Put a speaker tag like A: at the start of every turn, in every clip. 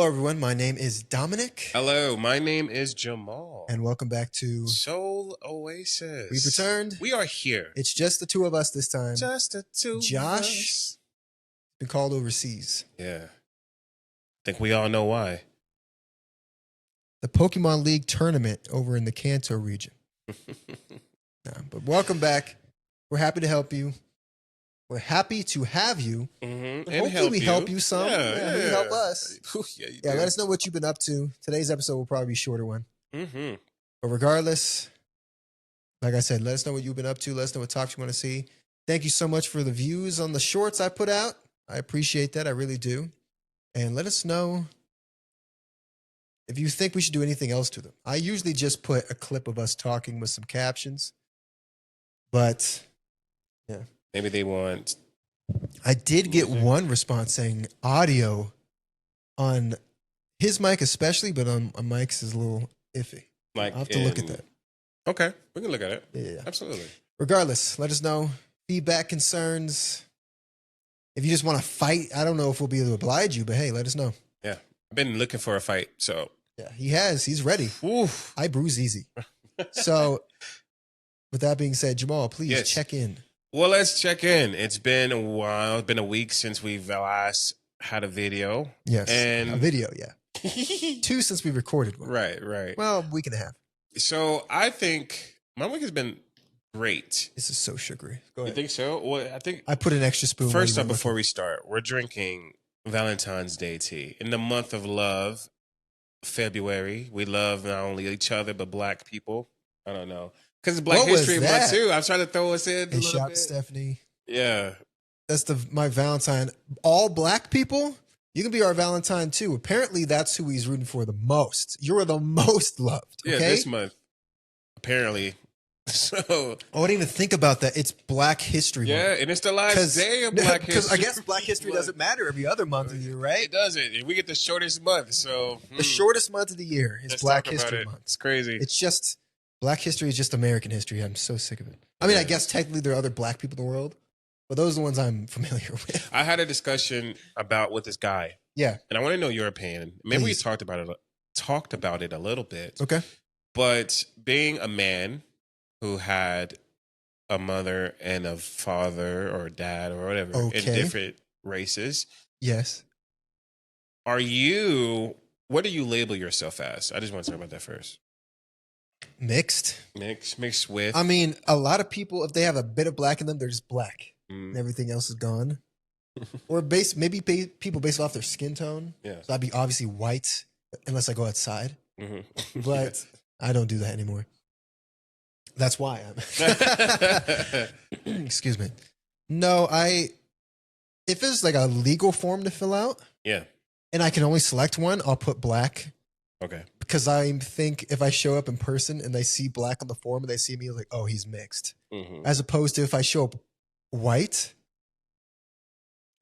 A: Hello, everyone. My name is Dominic.
B: Hello, my name is Jamal.
A: And welcome back to
B: Soul Oasis.
A: We've returned.
B: We are here.
A: It's just the two of us this time.
B: Just the two
A: Josh
B: of us.
A: been called overseas.
B: Yeah. I think we all know why.
A: The Pokemon League tournament over in the Kanto region. But welcome back. We're happy to help you. We're happy to have you.
B: Mm-hmm.
A: Hopefully we help you some.
B: Yeah.
A: You help us.
B: Yeah,
A: Let us know what you've been up to. Today's episode will probably be a shorter one.
B: Mm-hmm.
A: But regardless, like I said, let us know what you've been up to. Let us know what topics you want to see. Thank you so much for the views on the shorts I put out. I appreciate that. I really do. And let us know if you think we should do anything else to them. I usually just put a clip of us talking with some captions. But, yeah.
B: Maybe they want...
A: I did get one response saying audio on his mic especially, but on Mike's is a little iffy.
B: Like
A: I'll have to look at that.
B: Okay, we can look at it.
A: Yeah.
B: Absolutely.
A: Regardless, let us know. Feedback, concerns. If you just want to fight, I don't know if we'll be able to oblige you, but hey, let us know.
B: Yeah. I've been looking for a fight, so...
A: Yeah, he has. He's ready.
B: Oof.
A: I bruise easy. So, with that being said, Jamal, please check in.
B: Well, let's check in. It's been a while. It's been a week since we've last had a video.
A: Yes,
B: and
A: a video, yeah. 2 since we recorded one.
B: Right.
A: Well, a week and a half.
B: So I think my week has been great.
A: This is so sugary. Go ahead.
B: You think so? Well, I think
A: I put an extra spoon.
B: First up, before we start, we're drinking Valentine's Day tea. In the month of love, February, we love not only each other, but Black people. I don't know. Because it's Black History Month, too. I'm trying to throw us in a little
A: shout
B: bit.
A: to Stephanie.
B: Yeah.
A: That's my Valentine. All Black people, you can be our Valentine, too. Apparently, that's who he's rooting for the most. You're the most loved, okay?
B: Yeah, this month, apparently. So,
A: I wouldn't even think about that. It's Black History Month.
B: Yeah, and it's the last day of Black History.
A: Because I guess Black History doesn't matter every other month of the year, right?
B: It doesn't. We get the shortest month, so...
A: The shortest month of the year is Black History Month.
B: It's crazy.
A: It's just... Black history is just American history. I'm so sick of it. I mean, I guess technically there are other Black people in the world, but those are the ones I'm familiar with.
B: I had a discussion with this guy.
A: Yeah.
B: And I want to know your opinion. Maybe
A: Please.
B: we talked about it a little bit.
A: Okay.
B: But being a man who had a mother and a father or a dad or whatever in different races.
A: Yes.
B: What do you label yourself as? I just want to talk about that first.
A: Mixed
B: with.
A: I mean, a lot of people, if they have a bit of Black in them, they're just Black, and everything else is gone. Or maybe people based off their skin tone.
B: Yeah.
A: So I'd be obviously white unless I go outside,
B: Mm-hmm.
A: but I don't do that anymore. That's why I'm. Excuse me. No, if it's like a legal form to fill out,
B: yeah,
A: and I can only select one, I'll put Black.
B: Okay.
A: Because I think if I show up in person and they see Black on the form and they see me, like, oh, he's mixed.
B: Mm-hmm.
A: As opposed to if I show up white,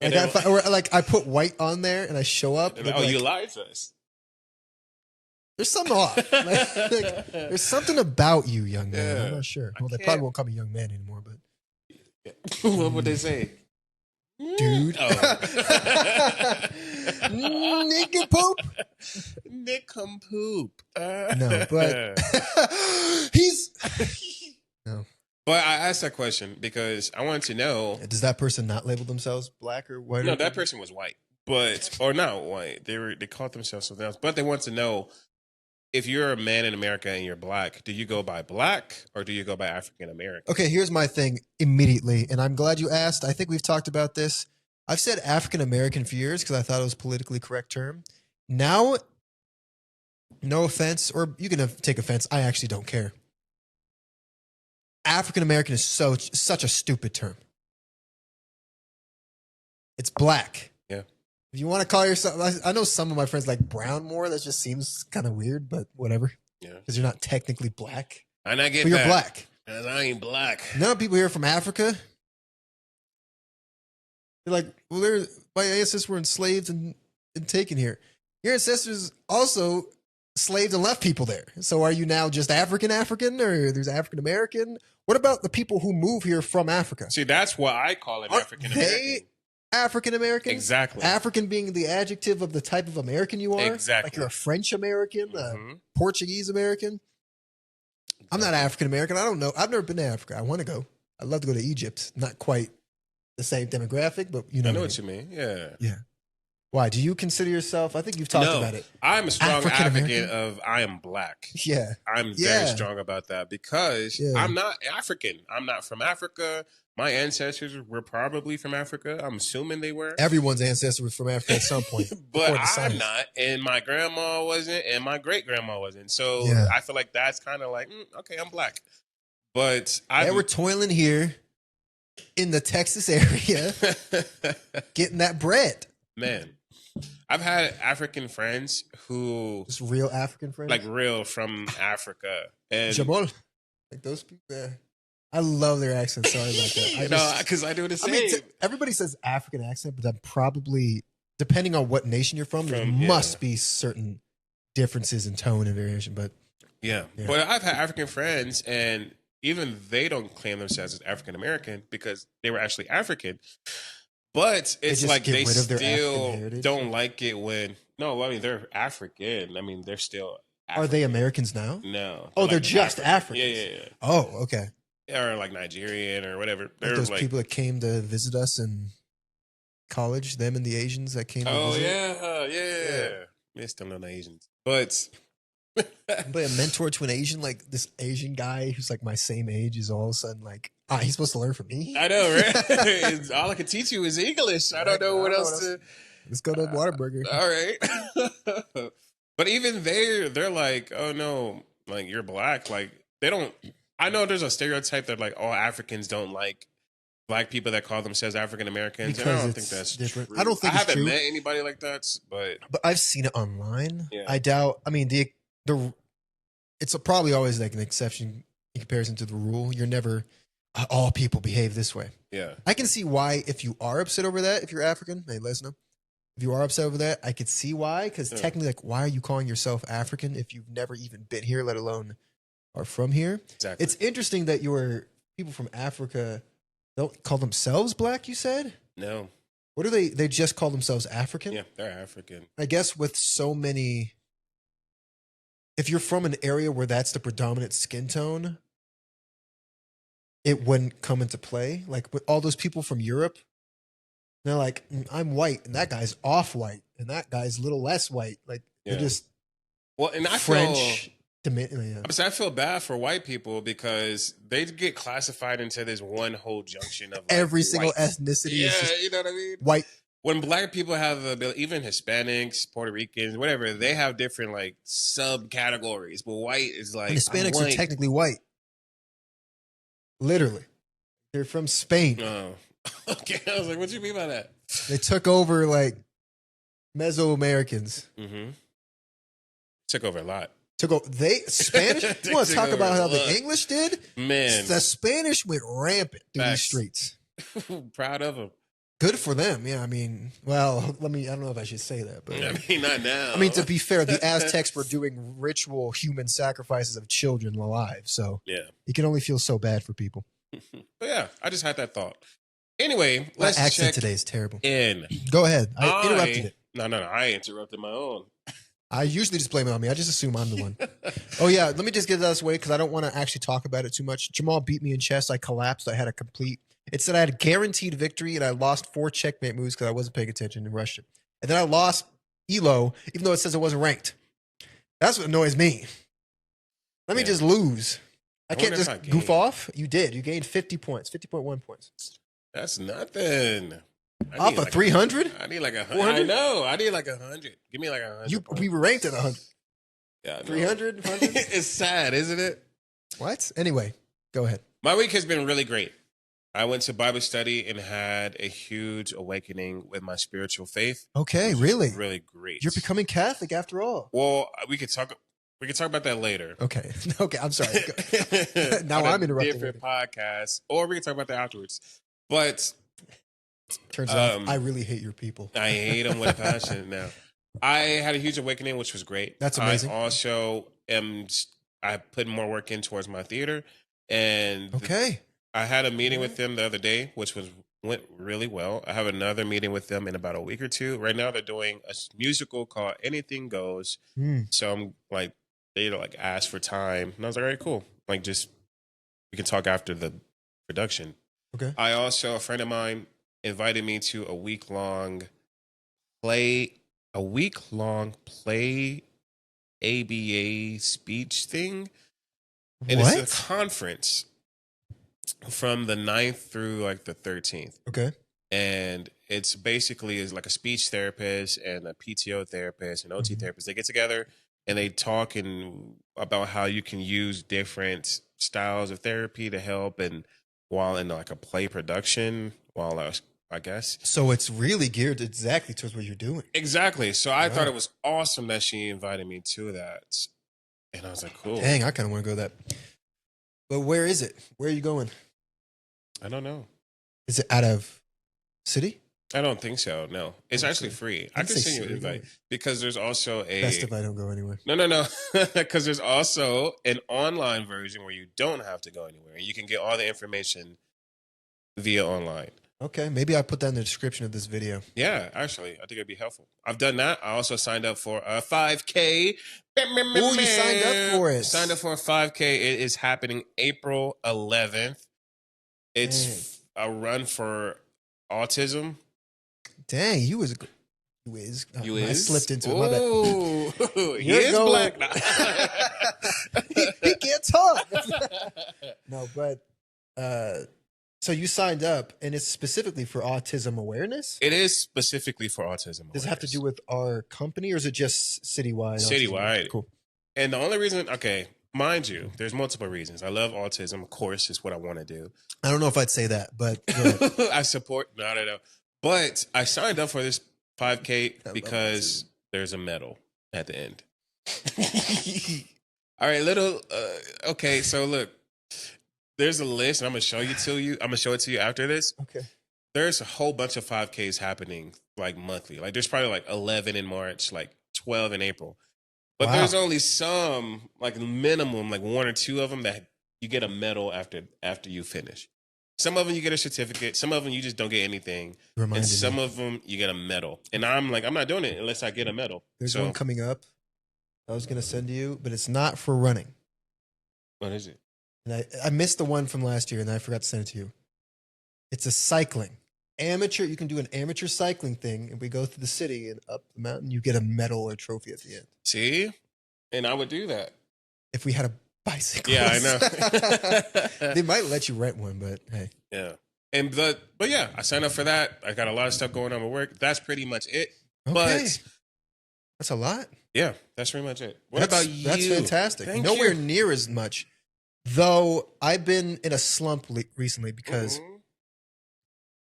A: I put white on there and I show up.
B: You lied to us.
A: There's something off. There's something about you, young man.
B: Yeah.
A: I'm not sure. Well, they probably won't call me young man anymore, but
B: what would they say?
A: Dude. Nick and poop.
B: Nick and poop.
A: No, but he's no.
B: But I asked that question because I wanted to know.
A: Does that person not label themselves Black or white?
B: No, that person was white, or not white. They called themselves something else. But they want to know, if you're a man in America and you're Black, do you go by Black or do you go by African American?
A: Okay, here's my thing immediately, and I'm glad you asked. I think we've talked about this. I've said African American for years because I thought it was a politically correct term. Now, no offense, or you can take offense. I actually don't care. African American is such a stupid term. It's Black.
B: Yeah.
A: If you want to call yourself, I know some of my friends like brown more. That just seems kind of weird, but whatever.
B: Yeah.
A: Because you're not technically Black.
B: And I get
A: but
B: that.
A: You're Black.
B: And I ain't Black.
A: None of people here from Africa. They're like, well, my ancestors were enslaved and taken here. Your ancestors also slaved and left people there. So are you now just African, or there's African American? What about the people who move here from Africa?
B: See, that's why I call it African American.
A: African American.
B: Exactly.
A: African being the adjective of the type of American you are.
B: Exactly.
A: Like you're a French American, Portuguese American. I'm not African American. I don't know. I've never been to Africa. I want to go. I'd love to go to Egypt. Not quite the same demographic, but you know.
B: I know what you mean. Yeah.
A: Yeah. Why? Do you consider yourself? I think you've talked about it.
B: I'm a strong advocate of I am black.
A: Yeah.
B: I'm very strong about that because I'm not African. I'm not from Africa. My ancestors were probably from Africa. I'm assuming they were.
A: Everyone's ancestor was from Africa at some point.
B: But I'm not. And my grandma wasn't. And my great grandma wasn't. So I feel like that's kind of like, okay, I'm black. But
A: they were toiling here in the Texas area getting that bread.
B: Man. I've had African friends who...
A: Just real African friends?
B: Like real from Africa. And
A: Jamal. Like those people. I love their accent. Sorry about that.
B: Because I do the same.
A: I mean, everybody says African accent, but I'm probably, depending on what nation you're from, there must be certain differences in tone and variation. But
B: yeah. But I've had African friends, and even they don't claim themselves as African American because they were actually African. But it's like they still don't like it when... No, I mean, they're African. I mean, they're still African.
A: Are they Americans now?
B: No.
A: Oh, they're just Africans.
B: Yeah.
A: Oh, okay.
B: Or like Nigerian or whatever. They're
A: those people that came to visit us in college, them and the Asians that came to visit.
B: Yeah. We still know the Asians. But...
A: But a mentor to an Asian, like this Asian guy who's like my same age is all of a sudden like, he's supposed to learn from me?
B: I know, right? All I can teach you is English. I don't know what else to...
A: Let's go to Whataburger.
B: All right. But even they're like, oh no, like you're black. Like they don't... I know there's a stereotype that like all Africans don't like black people that call themselves African Americans. And I don't think that's
A: different.
B: True.
A: I don't think
B: I
A: it's
B: haven't
A: true.
B: met anybody like that, but
A: I've seen it online.
B: Yeah.
A: I doubt. I mean, it's probably always like an exception in comparison to the rule. You're never all people behave this way.
B: Yeah,
A: I can see why if you are upset over that. If you're African, hey, let us know. If you are upset over that, I could see why. Because technically, like, why are you calling yourself African if you've never even been here, let alone are from here?
B: Exactly.
A: It's interesting that your people from Africa don't call themselves black. You said
B: no.
A: What do they? They just call themselves African.
B: Yeah, they're African.
A: I guess with so many. If you're from an area where that's the predominant skin tone, it wouldn't come into play. Like with all those people from Europe, they're like, I'm white, and that guy's off-white, and that guy's a little less white. Like they're just
B: and I
A: French.
B: I feel bad for white people because they get classified into this one whole junction of like
A: every single
B: white.
A: ethnicity.
B: Yeah,
A: is just
B: you know what I mean.
A: White.
B: When black people have even Hispanics, Puerto Ricans, whatever, they have different like subcategories. But white is like
A: and Hispanics are technically white. Literally, they're from Spain.
B: Oh, okay. I was like, what do you mean by that?
A: They took over like Mesoamericans.
B: Mm-hmm. Took over a lot.
A: Spanish. You want to talk about how the English did?
B: Man,
A: the Spanish went rampant through these streets.
B: Proud of them.
A: Good for them. Yeah, I mean, well, I don't know if I should say that, but
B: I mean, not now.
A: I mean, to be fair, the Aztecs were doing ritual human sacrifices of children alive, so you can only feel so bad for people.
B: But yeah, I just had that thought. Anyway, let's
A: My accent
B: check
A: today is terrible.
B: In.
A: Go ahead. I interrupted it.
B: No, I interrupted my own.
A: I usually just blame it on me. I just assume I'm the one. Oh, yeah. Let me just get this way because I don't want to actually talk about it too much. Jamal beat me in chess. I collapsed. I had a complete... It said I had a guaranteed victory, and I lost 4 checkmate moves because I wasn't paying attention and rushed it. And then I lost Elo, even though it says it wasn't ranked. That's what annoys me. Let me just lose. I can't just goof off. You did. You gained 50 points, 50.1 points.
B: That's nothing.
A: Off of 300?
B: I need like 100. I know. I need like 100. Give me like 100.
A: We were ranked at 100.
B: Yeah,
A: 300? 100?
B: It's sad, isn't it?
A: What? Anyway, go ahead.
B: My week has been really great. I went to Bible study and had a huge awakening with my spiritual faith.
A: Okay, really?
B: Really great.
A: You're becoming Catholic after all.
B: Well, we could talk about that later.
A: Okay. Okay, I'm sorry. Now I'm interrupting.
B: Different podcast, or we can talk about that afterwards. But
A: turns out I really hate your people.
B: I hate them with a passion now. I had a huge awakening, which was great.
A: That's amazing.
B: I also I put more work in towards my theater. And
A: okay.
B: I had a meeting with them the other day, which was went really well. I have another meeting with them in about a week or two. Right now, they're doing a musical called Anything Goes. So I'm like, they like asked for time, and I was like, all right, cool. Like, just we can talk after the production.
A: Okay.
B: I also, a friend of mine invited me to play a week long play ABA speech thing. And
A: What?
B: it's a conference from the 9th through like the 13th.
A: Okay.
B: And it's basically is like a speech therapist and a PTO therapist and OT therapist. They get together and they talk about how you can use different styles of therapy to help, and while in like a play production, I guess.
A: So it's really geared exactly towards what you're doing.
B: Exactly. So I thought it was awesome that she invited me to that. And I was like, cool.
A: Dang, I kind of want to go that. But where is it? Where are you going?
B: I don't know.
A: Is it out of city?
B: I don't think so. No, it's actually free. I can send you an invite because there's also a
A: best if I don't go anywhere.
B: No, because there's also an online version where you don't have to go anywhere and you can get all the information via online.
A: Okay, maybe I'll put that in the description of this video.
B: Yeah, actually, I think it'd be helpful. I've done that. I also signed up for a 5K.
A: Oh, you signed up for it.
B: Signed up for a 5K. It is happening April 11th. It's a run for autism.
A: Dang, you is. I slipped into it. My bad.
B: Oh, he is black now.
A: he can't talk. No, but so you signed up, and it's specifically for autism awareness?
B: It is specifically for autism awareness.
A: Does it have to do with our company, or is it just citywide?
B: Citywide.
A: Cool.
B: And the only reason, okay, mind you, there's multiple reasons. I love autism. Of course, it's what I want to do.
A: I don't know if I'd say that, but
B: I support. No, I don't know. But I signed up for this 5K because there's a medal at the end. All right, okay, so look, there's a list, and I'm gonna show it to you after this.
A: Okay.
B: There's a whole bunch of 5Ks happening like monthly. Like there's probably like 11 in March, like 12 in April. But there's only some, like minimum, like one or two of them that you get a medal after you finish. Some of them you get a certificate. Some of them you just don't get anything. And some of them you get a medal. And I'm like, I'm not doing it unless I get a medal.
A: There's one coming up I was going to send you, but it's not for running.
B: What is it?
A: And I missed the one from last year, and I forgot to send it to you. It's a cycling. Amateur, you can do an amateur cycling thing, and we go through the city and up the mountain, you get a medal or trophy at the end.
B: See? And I would do that.
A: If we had a bicycle.
B: Yeah, I know.
A: They might let you rent one, but hey.
B: Yeah. But yeah, I signed up for that. I got a lot of stuff going on with work. That's pretty much it.
A: Okay.
B: But
A: that's a lot.
B: Yeah, that's pretty much it. What about you?
A: That's fantastic. Nowhere near as much. Though I've been in a slump recently because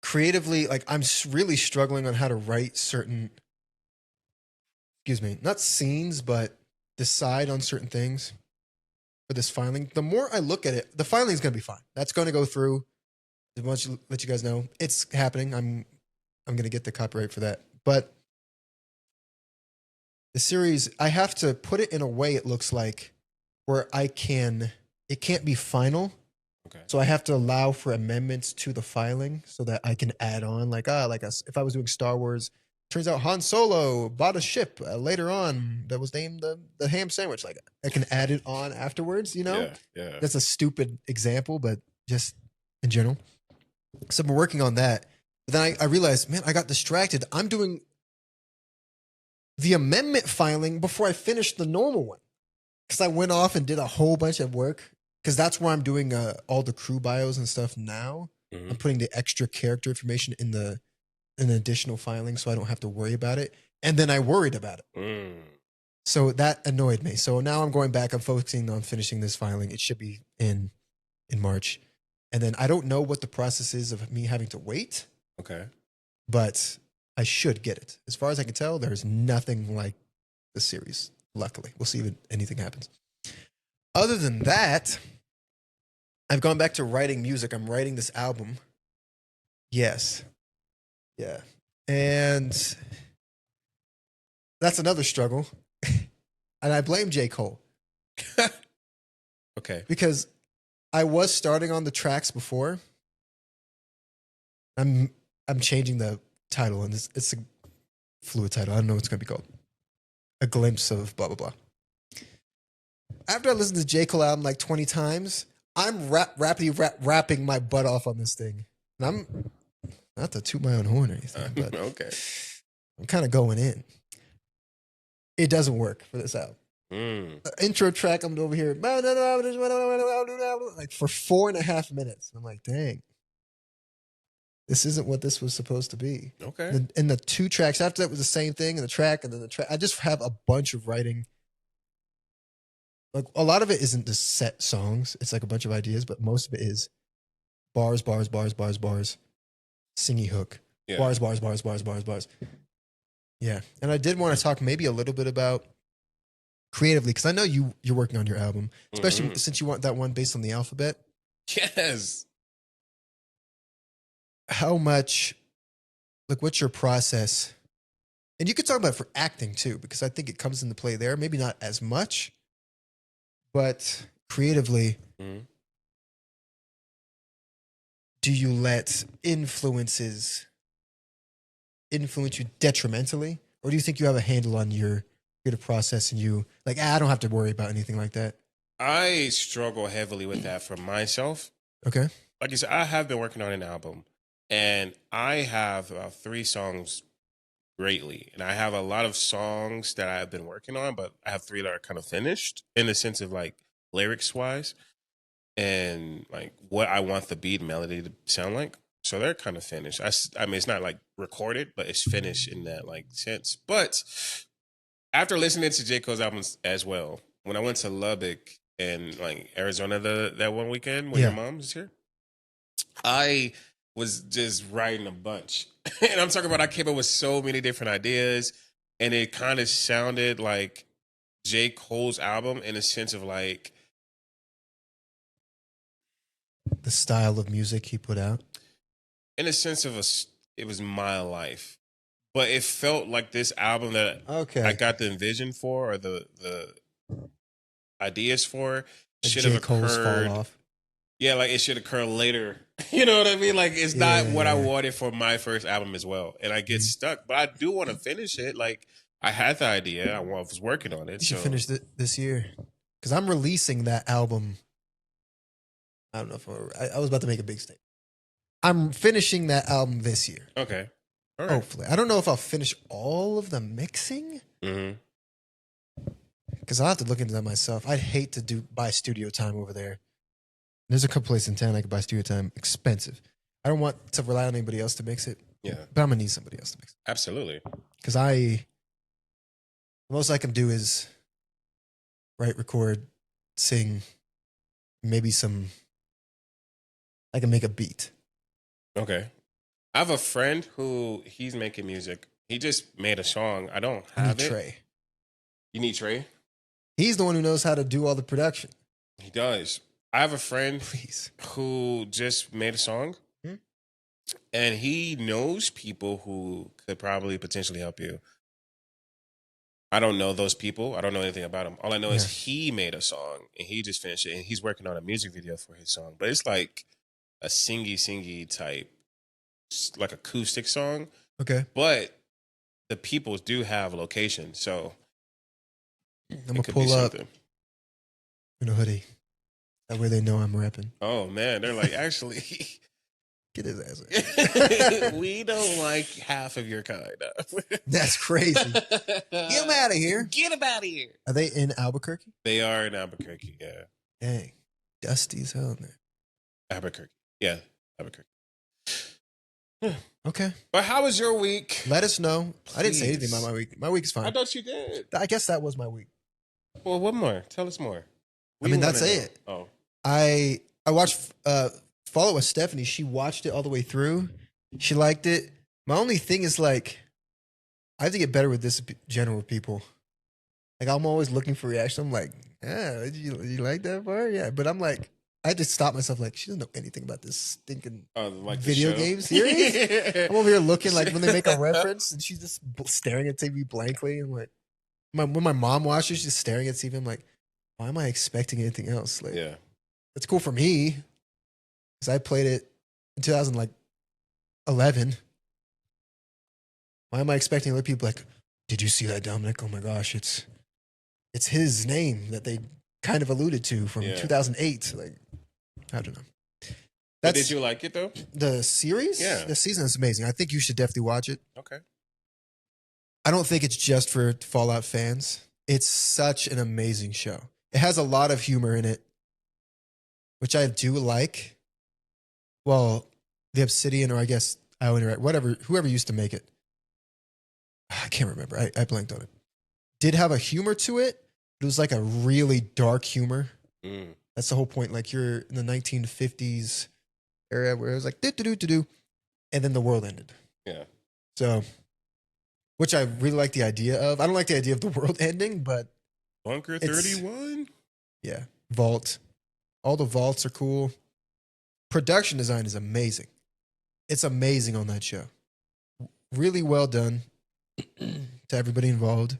A: creatively, like I'm really struggling on how to write certain, not scenes, but decide on certain things for this filing. The more I look at it, the filing is going to be fine. That's going to go through. I want to let you guys know it's happening. I'm going to get the copyright for that. But the series, I have to put it in a way it looks like where it can't be final.
B: Okay.
A: So I have to allow for amendments to the filing so that I can add on if I was doing Star Wars, turns out Han Solo bought a ship later on that was named the ham sandwich. Like I can add it on afterwards,
B: Yeah.
A: That's a stupid example, but just in general. So I've been working on that. But then I realized, man, I got distracted. I'm doing the amendment filing before I finished the normal one. Because I went off and did a whole bunch of work. Because that's where I'm doing all the crew bios and stuff now. I'm putting the extra character information in an additional filing so I don't have to worry about it. And then I worried about it. So that annoyed me. So now I'm going back. I'm focusing on finishing this filing. It should be in March. And then I don't know what the process is of me having to wait.
B: Okay.
A: But I should get it. As far as I can tell, there's nothing like the series. Luckily. We'll see if anything happens. Other than that, I've gone back to writing music. I'm writing this album. Yes. Yeah. And that's another struggle. And I blame J. Cole.
B: Okay.
A: Because I was starting on the tracks before. I'm changing the title, and it's a fluid title. I don't know what it's gonna be called. A glimpse of blah blah blah. After I listened to J. Cole album like 20 times, I'm rapping my butt off on this thing. And I'm not to toot my own horn or anything, but
B: okay.
A: I'm kind of going in. It doesn't work for this album. The intro track, I'm over here like for 4.5 minutes. I'm like, dang, this isn't what this was supposed to be.
B: Okay.
A: And the 2 tracks after that was the same thing, and the track, and then the track. I just have a bunch of writing. Like a lot of it isn't just set songs. It's like a bunch of ideas, but most of it is bars, singy hook, bars. Yeah, and I did want to talk maybe a little bit about creatively, because I know you're working on your album, especially since you want that one based on the alphabet.
B: Yes.
A: How much, like, what's your process? And you could talk about it for acting too, because I think it comes into play there. Maybe not as much, but creatively, do you let influences influence you detrimentally, or do you think you have a handle on your creative process and you like, I don't have to worry about anything like that?
B: I struggle heavily with that for myself.
A: Okay.
B: Like you said, I have been working on an album, and I have about 3 songs greatly, and I have a lot of songs that I've been working on, but I have 3 that are kind of finished in the sense of like lyrics wise and like what I want the beat and melody to sound like. So they're kind of finished. I mean, it's not like recorded, but it's finished in that like sense. But after listening to J. Cole's albums as well, when I went to Lubbock and like Arizona that one weekend when your mom was here, I was just writing a bunch. And I'm talking about I came up with so many different ideas, and it kind of sounded like J. Cole's album in a sense of like
A: the style of music he put out.
B: In a sense of it was my life, but it felt like this album that I got the vision for, or the ideas for, should have occurred. Fall off. Yeah, like it should occur later. You know what I mean? Like it's not what I wanted for my first album as well, and I get stuck. But I do want to finish it. Like I had the idea, I was working on it.
A: You should finish this year, because I'm releasing that album. I don't know if I was about to make a big statement. I'm finishing that album this year.
B: Okay. All right.
A: Hopefully. I don't know if I'll finish all of the mixing. Because I'll have to look into that myself. I'd hate to buy studio time over there. There's a couple places in town I could buy studio time. Expensive. I don't want to rely on anybody else to mix it.
B: Yeah.
A: But I'm going to need somebody else to mix it.
B: Absolutely.
A: Because the most I can do is write, record, sing, maybe I can make a beat.
B: Okay. I have a friend who he's making music. He just made a song. I don't have it.
A: Trey.
B: You need Trey?
A: He's the one who knows how to do all the production.
B: He does. I have a friend who just made a song, and he knows people who could probably potentially help you. I don't know those people. I don't know anything about them. All I know is he made a song, and he just finished it, and he's working on a music video for his song. But it's like a singy type, like acoustic song.
A: Okay.
B: But the people do have location, so
A: I'm going to pull up in a hoodie. That way they know I'm rapping.
B: Oh, man. They're like, actually,
A: get his ass out.
B: We don't like half of your kind.
A: That's crazy. Get him out of here.
B: Get him out of here.
A: Are they in Albuquerque?
B: They are in Albuquerque, yeah.
A: Dang. Dusty as hell in there.
B: Albuquerque. Yeah, Albuquerque.
A: Okay.
B: But how was your week?
A: Let us know. Please. I didn't say anything about my week. My week's fine.
B: I thought you did.
A: I guess that was my week.
B: Well, what more? Tell us more.
A: That's it.
B: Oh.
A: I watched Follow with Stephanie. She watched it all the way through. She liked it. My only thing is like, I have to get better with this general people. Like I'm always looking for reaction. I'm like, did you like that part? Yeah. But I'm like, I had to stop myself. Like, she doesn't know anything about this stinking
B: like
A: video game series. I'm over here looking like when they make a reference and she's just staring at TV blankly. I'm like, when my mom watches, she's just staring at TV. I'm like, why am I expecting anything else? Like,
B: yeah,
A: it's cool for me because I played it in 2011 11. Why am I expecting other people like, did you see that, Dominic? Oh my gosh, it's his name that they kind of alluded to from 2008. Like, I don't know.
B: But did you like it though?
A: The series?
B: Yeah.
A: The season is amazing. I think you should definitely watch it.
B: Okay.
A: I don't think it's just for Fallout fans. It's such an amazing show. It has a lot of humor in it, which I do like. Well, the Obsidian, or I guess whoever used to make it. I can't remember. I blanked on it. Did have a humor to it. It was like a really dark humor.
B: Mm.
A: That's the whole point. Like you're in the 1950s era where it was like do, and then the world ended.
B: Yeah.
A: So, which I really like the idea of. I don't like the idea of the world ending, but
B: Bunker 31.
A: Yeah, vault. All the vaults are cool. Production design is amazing. It's amazing on that show. Really well done to everybody involved.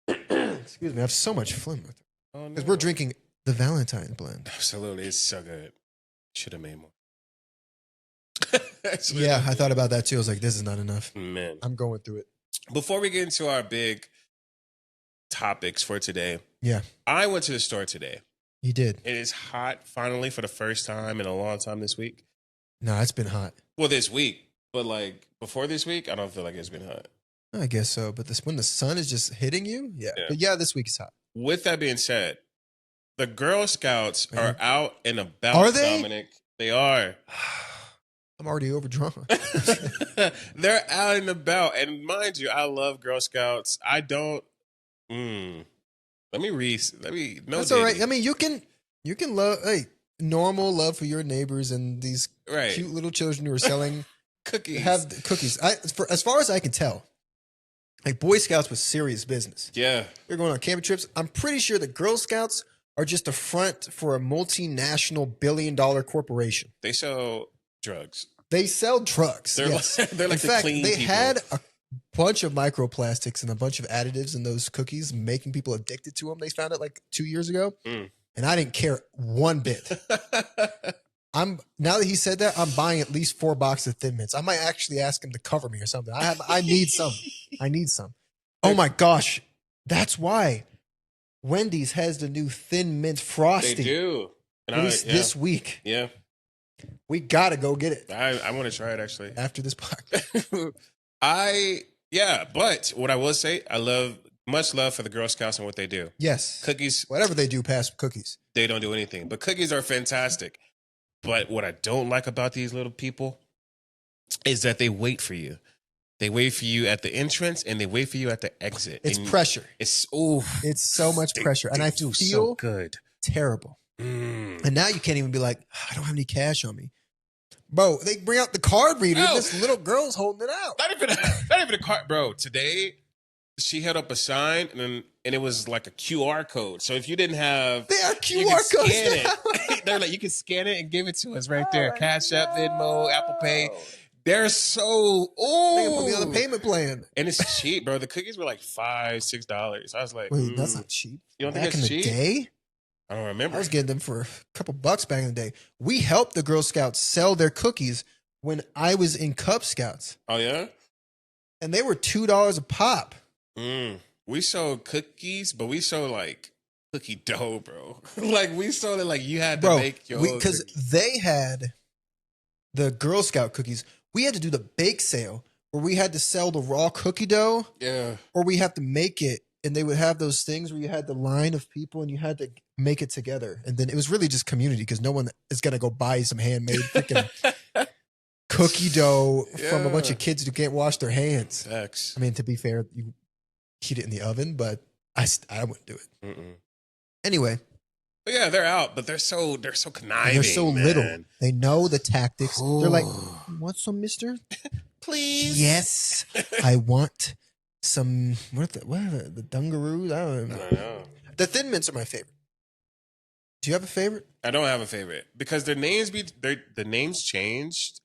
A: Excuse me, I have so much phlegm with it.
B: Oh no.
A: Because we're drinking the Valentine blend.
B: Absolutely, it's so good. Should have made more.
A: Yeah, I thought about that too. I was like, this is not enough.
B: Man.
A: I'm going through it.
B: Before we get into our big topics for today,
A: Yeah.
B: I went to the store today.
A: You did.
B: It is hot finally for the first time in a long time this week.
A: No, it's been hot.
B: Well, this week. But like before this week, I don't feel like it's been hot.
A: I guess so. But when the sun is just hitting you, yeah. But yeah, this week is hot.
B: With that being said, the Girl Scouts are out and about.
A: Are they?
B: Dominic. They are.
A: I'm already overdrawn.
B: They're out and about. And mind you, I love Girl Scouts. I don't. Let me no.
A: That's all right. I mean, you can love normal love for your neighbors and these cute little children who are selling
B: cookies.
A: Have cookies. As far as I can tell, like Boy Scouts was serious business.
B: Yeah,
A: they're going on camping trips. I'm pretty sure the Girl Scouts are just a front for a multinational billion-dollar corporation.
B: They sell drugs.
A: They sell drugs.
B: They're
A: yes.
B: like, they're like
A: in fact,
B: clean
A: they
B: people.
A: had a bunch of microplastics and a bunch of additives in those cookies, making people addicted to them. They found it like 2 years ago, and I didn't care one bit. Now that he said that, I'm buying at least 4 boxes of Thin Mints. I might actually ask him to cover me or something. I need some. I need some. Oh my gosh, that's why Wendy's has the new Thin Mint Frosty.
B: They do.
A: Released this week.
B: Yeah.
A: We got to go get it.
B: I want to try it actually.
A: After this podcast.
B: But what I will say, much love for the Girl Scouts and what they do.
A: Yes.
B: Cookies.
A: Whatever they do past cookies.
B: They don't do anything. But cookies are fantastic. But what I don't like about these little people is that they wait for you. They wait for you at the entrance and they wait for you at the exit.
A: It's pressure.
B: It's
A: so much pressure. And I feel
B: so good.
A: Terrible. And now you can't even be like, I don't have any cash on me. Bro, they bring out the card reader. No. This little girl's holding it out.
B: Not even a card. Bro, today she held up a sign and it was like a QR code. So if you didn't have...
A: They are QR codes.
B: Scan it. They're like, you can scan it and give it to us right there. Cash App, Venmo, Apple Pay. They're so...
A: They can put me on the payment plan.
B: And it's cheap, bro. The cookies were like $5, $6. I was like...
A: Wait, that's not cheap.
B: You don't
A: back
B: think it's cheap?
A: Back in the day?
B: I don't remember.
A: I was getting them for a couple bucks back in the day. We helped the Girl Scouts sell their cookies when I was in Cub Scouts.
B: Oh, yeah?
A: And they were $2 a pop.
B: We sold cookies, but we sold like cookie dough, bro. Like we sold it like you had to make your own. Because
A: they had the Girl Scout cookies. We had to do the bake sale where we had to sell the raw cookie dough.
B: Yeah.
A: Or we have to make it. And they would have those things where you had the line of people and you had to make it together. And then it was really just community because no one is going to go buy some handmade freaking cookie dough from a bunch of kids who can't wash their hands.
B: Facts.
A: I mean, to be fair, you heat it in the oven, but I wouldn't do it. Anyway.
B: But yeah, they're out, but they're so conniving.
A: They're so little. They know the tactics.
B: Ooh.
A: They're like, want some, mister?
B: Please.
A: Yes. I want some, what are the dungaroos? I don't know. The Thin Mints are my favorite. Do you have a favorite?
B: I don't have a favorite because their names changed,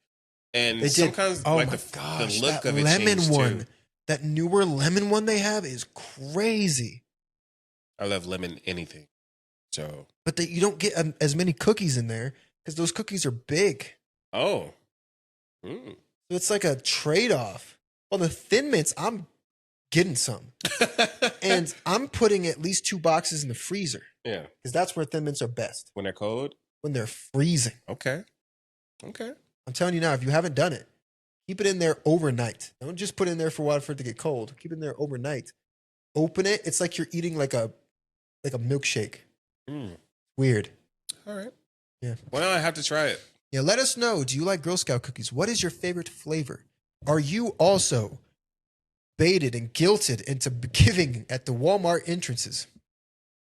B: and
A: they did.
B: Sometimes
A: oh
B: like
A: my
B: the
A: gosh,
B: look
A: that
B: of it
A: lemon
B: changed
A: one,
B: too.
A: That newer lemon one they have is crazy.
B: I love lemon anything, so.
A: But you don't get as many cookies in there because those cookies are big.
B: Oh.
A: So So it's like a trade-off. Well, the Thin Mints, I'm getting some. And I'm putting at least 2 boxes in the freezer.
B: Yeah.
A: Because that's where Thin Mints are best.
B: When they're cold?
A: When they're freezing.
B: Okay.
A: I'm telling you now, if you haven't done it, keep it in there overnight. Don't just put it in there for a while for it to get cold. Keep it in there overnight. Open it. It's like you're eating like a milkshake. Weird.
B: All right.
A: Yeah.
B: Well, I have to try it.
A: Yeah, let us know. Do you like Girl Scout cookies? What is your favorite flavor? Are you also baited and guilted into giving at the Walmart entrances?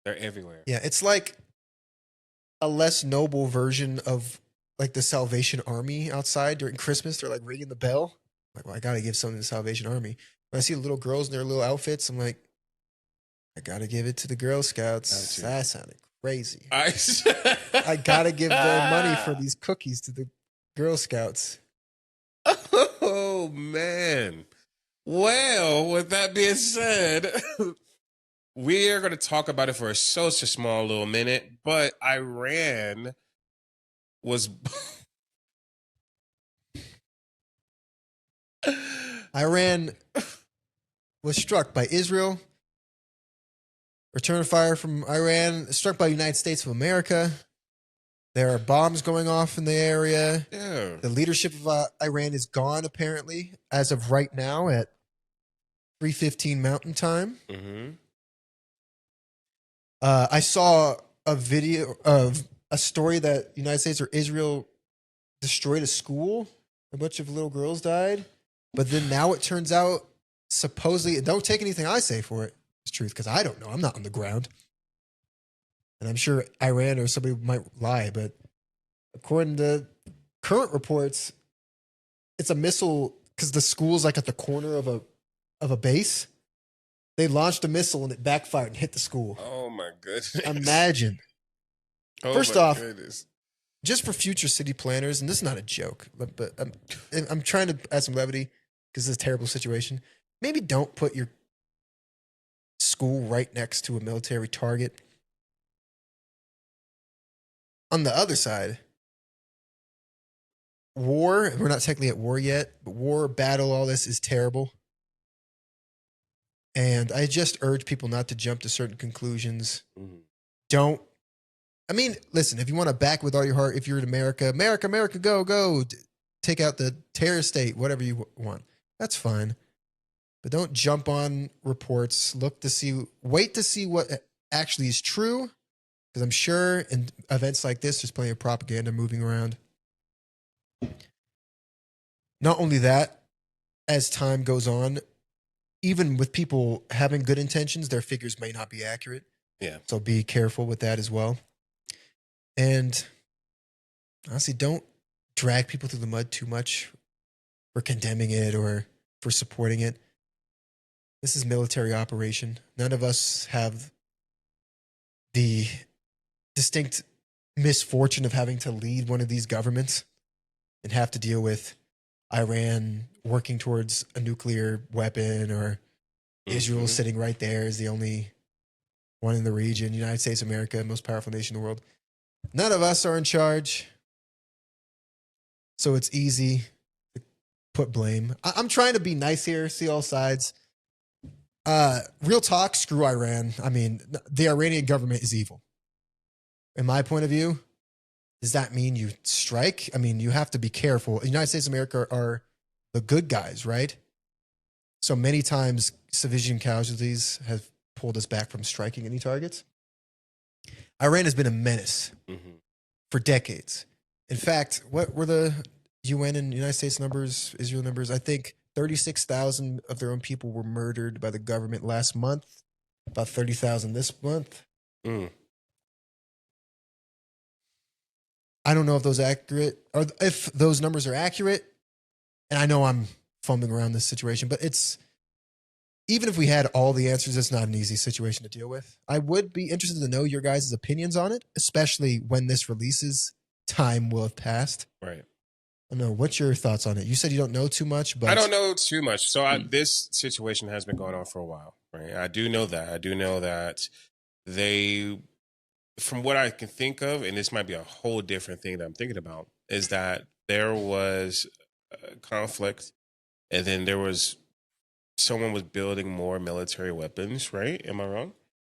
B: They're everywhere.
A: Yeah, it's like a less noble version of like the Salvation Army outside during Christmas. They're like ringing the bell. I'm like, well, I gotta give something to the Salvation Army. When I see the little girls in their little outfits, I'm like, I gotta give it to the Girl Scouts. That sounded crazy. I gotta give their money for these cookies to the Girl Scouts.
B: Oh man. Well, with that being said, we are going to talk about it for such a small little minute, but Iran was
A: struck by Israel. Return of fire from Iran, struck by the United States of America. There are bombs going off in the area.
B: Yeah.
A: The leadership of Iran is gone, apparently, as of right now at 3:15 Mountain Time.
B: Mm-hmm.
A: I saw a video of a story that the United States or Israel destroyed a school. A bunch of little girls died. But then now it turns out, supposedly, don't take anything I say for it. It's truth, because I don't know. I'm not on the ground. And I'm sure Iran or somebody might lie, but according to current reports, it's a missile because the school's like at the corner of a base. They launched a missile and it backfired and hit the school.
B: Oh my goodness.
A: Imagine.
B: Oh,
A: First off, just for future city planners, and this is not a joke, but I'm trying to add some levity because it's a terrible situation. Maybe don't put your school right next to a military target. On the other side, war, we're not technically at war yet, but war, battle, all this is terrible. And I just urge people not to jump to certain conclusions. Don't. I mean, listen, if you want to back with all your heart, if you're in America, go. Take out the terror state, whatever you want. That's fine. But don't jump on reports. Wait to see what actually is true. Because I'm sure in events like this, there's plenty of propaganda moving around. Not only that, as time goes on, even with people having good intentions, their figures may not be accurate.
B: Yeah.
A: So be careful with that as well. And honestly, don't drag people through the mud too much for condemning it or for supporting it. This is military operation. None of us have the distinct misfortune of having to lead one of these governments and have to deal with Iran working towards a nuclear weapon or Israel sitting right there as the only one in the region. United States of America, most powerful nation in the world. None of us are in charge. So it's easy to put blame. I'm trying to be nice here, see all sides. Real talk, screw Iran. I mean, the Iranian government is evil. In my point of view, does that mean you strike? I mean, you have to be careful. The United States of America are the good guys, right? So many times civilian casualties have pulled us back from striking any targets. Iran has been a menace for decades. In fact, what were the UN and United States numbers, Israel numbers? I think 36,000 of their own people were murdered by the government last month, about 30,000 this month. I don't know if those accurate or if those numbers are accurate. And I know I'm fumbling around this situation, but it's even if we had all the answers, it's not an easy situation to deal with. I would be interested to know your guys' opinions on it, especially when this releases, time will have passed.
B: Right.
A: I don't know. What's your thoughts on it? You said you don't know too much, but
B: I don't know too much. So this situation has been going on for a while, right? I do know that they, from what I can think of, and this might be a whole different thing that I'm thinking about, is that there was conflict, and then there was someone was building more military weapons, right? Am I wrong?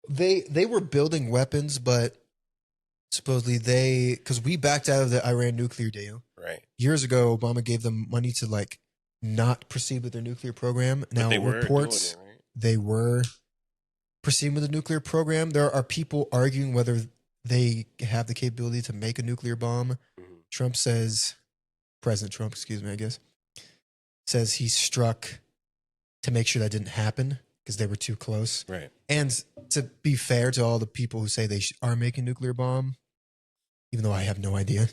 A: They were building weapons, but supposedly because we backed out of the Iran nuclear deal
B: Right.
A: years ago. Obama gave them money to like not proceed with their nuclear program. Now
B: They were
A: reports
B: doing it, right?
A: they were proceeding with the nuclear program. There are people arguing whether they have the capability to make a nuclear bomb.
B: Mm-hmm.
A: President Trump, excuse me, I guess, says he struck to make sure that didn't happen because they were too close.
B: Right.
A: And to be fair to all the people who say they are making nuclear bomb, even though I have no idea,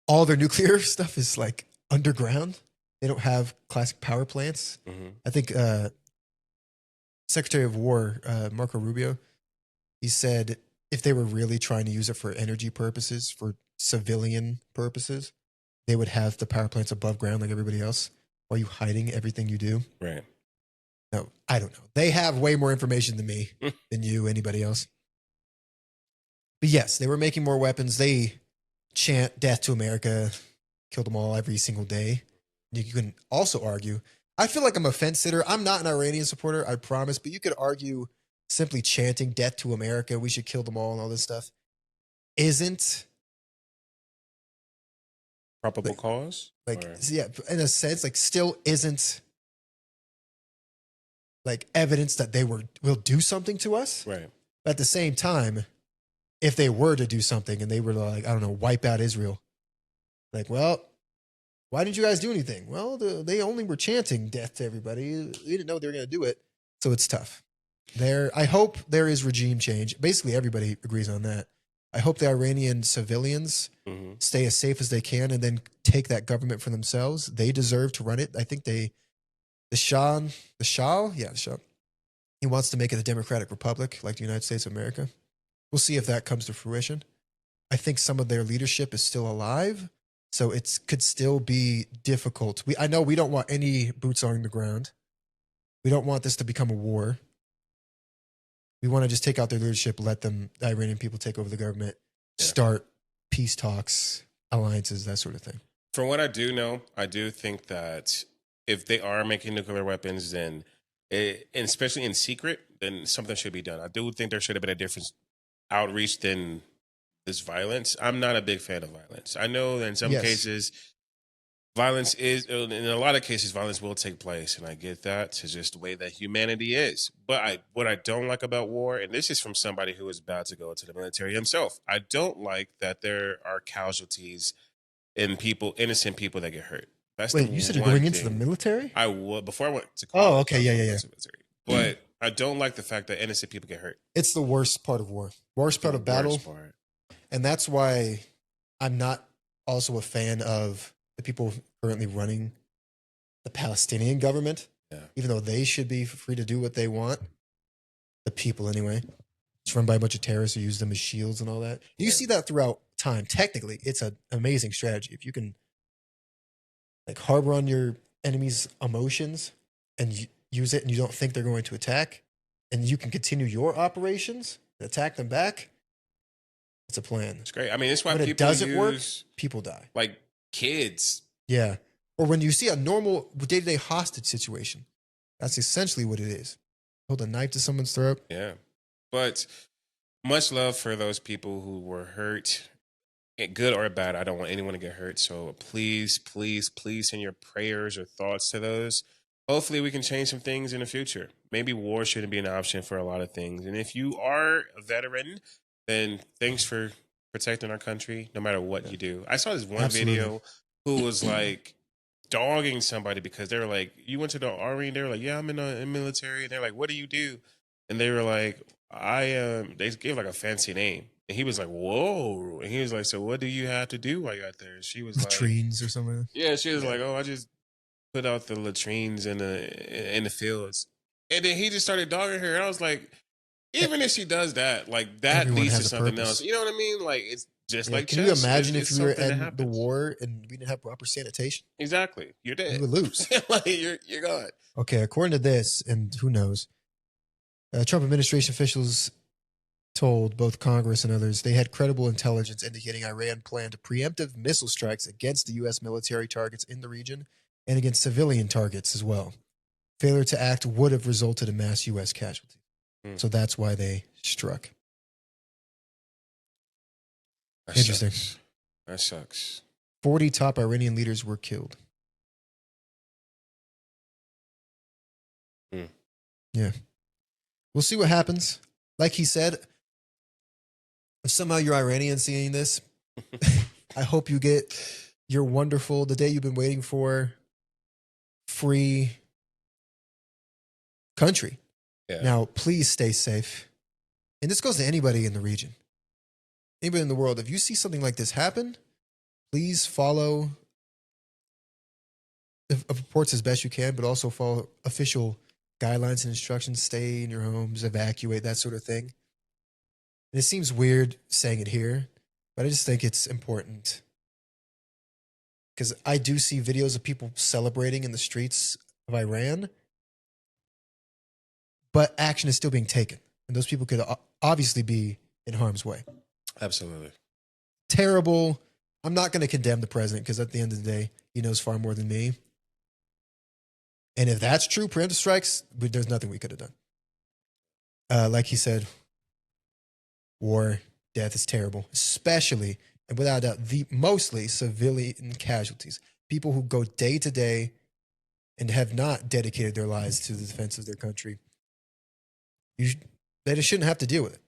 A: all their nuclear stuff is like underground. They don't have classic power plants.
B: Mm-hmm.
A: I think Secretary of War Marco Rubio, he said if they were really trying to use it for energy purposes, for civilian purposes, they would have the power plants above ground like everybody else. Why are you hiding everything you do?
B: Right.
A: No, I don't know. They have way more information than me, than you, anybody else. But yes, they were making more weapons. They chant death to America, kill them all every single day. You can also argue, I feel like I'm a fence sitter. I'm not an Iranian supporter, I promise, but you could argue simply chanting death to America, we should kill them all and all this stuff, isn't
B: Probable cause?
A: Yeah, in a sense, like still isn't like evidence that they will do something to us.
B: Right.
A: But at the same time, if they were to do something and they were like, I don't know, wipe out Israel, like, well, why didn't you guys do anything? Well, they only were chanting death to everybody. We didn't know they were going to do it. So it's tough. I hope there is regime change. Basically, everybody agrees on that. I hope the Iranian civilians stay as safe as they can and then take that government for themselves. They deserve to run it. I think the Shah, he wants to make it a democratic republic like the United States of America. We'll see if that comes to fruition. I think some of their leadership is still alive, so it could still be difficult. I know we don't want any boots on the ground. We don't want this to become a war. We want to just take out their leadership, let the Iranian people take over the government, start peace talks, alliances, that sort of thing.
B: From what I do know, I do think that if they are making nuclear weapons, then, and especially in secret, then something should be done. I do think there should have been a different outreach than this violence. I'm not a big fan of violence. I know that in some cases, violence is, in a lot of cases, violence will take place, and I get that. It's just the way that humanity is. But what I don't like about war, and this is from somebody who is about to go into the military himself, I don't like that there are casualties and innocent people that get hurt. That's
A: Wait, you said you're going into the military?
B: I would before I went to college.
A: Oh, okay, yeah.
B: But I don't like the fact that innocent people get hurt.
A: It's the worst part of war. Worst part of battle. And that's why I'm not also a fan of the people currently running the Palestinian government. Yeah. Even though they should be free to do what they want. The people, anyway. It's run by a bunch of terrorists who use them as shields and all that. You see that throughout time. Technically, it's an amazing strategy. If you can like harbor on your enemy's emotions and use it and you don't think they're going to attack, and you can continue your operations and attack them back, it's a plan.
B: It's great. I mean, it's why
A: when
B: people
A: it doesn't work, people die.
B: Like kids.
A: Yeah. Or when you see a normal day-to-day hostage situation, that's essentially what it is. Hold a knife to someone's throat.
B: Yeah. But much love for those people who were hurt, good or bad. I don't want anyone to get hurt. So please, please, please send your prayers or thoughts to those. Hopefully we can change some things in the future. Maybe war shouldn't be an option for a lot of things. And if you are a veteran, then thanks for protecting our country, no matter what you do. I saw this one video who was like dogging somebody because they were like, you went to the Army? And they were like, yeah, I'm in the military. And they're like, what do you do? And they were like, they gave like a fancy name. And he was like, whoa. And he was like, so what do you have to do while you're out there? She was
A: latrines or something.
B: Yeah, she was like, oh, I just put out the latrines in the fields. And then he just started dogging her. And I was like, even if she does that, like that
A: Everyone
B: leads to something
A: purpose.
B: else. You know what I mean? Like it's just like
A: can you imagine if we were in the war and we didn't have proper sanitation?
B: Exactly. You're dead.
A: You would lose.
B: Like you're gone.
A: Okay, according to this, and who knows, Trump administration officials told both Congress and others they had credible intelligence indicating Iran planned preemptive missile strikes against the U.S. military targets in the region and against civilian targets as well. Failure to act would have resulted in mass U.S. casualties. So that's why they struck.
B: That
A: Interesting.
B: Sucks. That sucks.
A: 40 top Iranian leaders were killed. Yeah. We'll see what happens. Like he said, if somehow you're Iranian seeing this, I hope you get your wonderful, the day you've been waiting for, free country.
B: Yeah.
A: Now, please stay safe. And this goes to anybody in the region, anybody in the world. If you see something like this happen, please follow reports as best you can, but also follow official guidelines and instructions. Stay in your homes, evacuate, that sort of thing. And it seems weird saying it here, but I just think it's important because I do see videos of people celebrating in the streets of Iran, but action is still being taken. And those people could obviously be in harm's way.
B: Absolutely.
A: Terrible. I'm not going to condemn the president because at the end of the day, he knows far more than me. And if that's true, preemptive strikes, there's nothing we could have done. Like he said, war, death is terrible, especially, and without a doubt, mostly civilian casualties. People who go day to day and have not dedicated their lives to the defense of their country. They just shouldn't have to deal with it.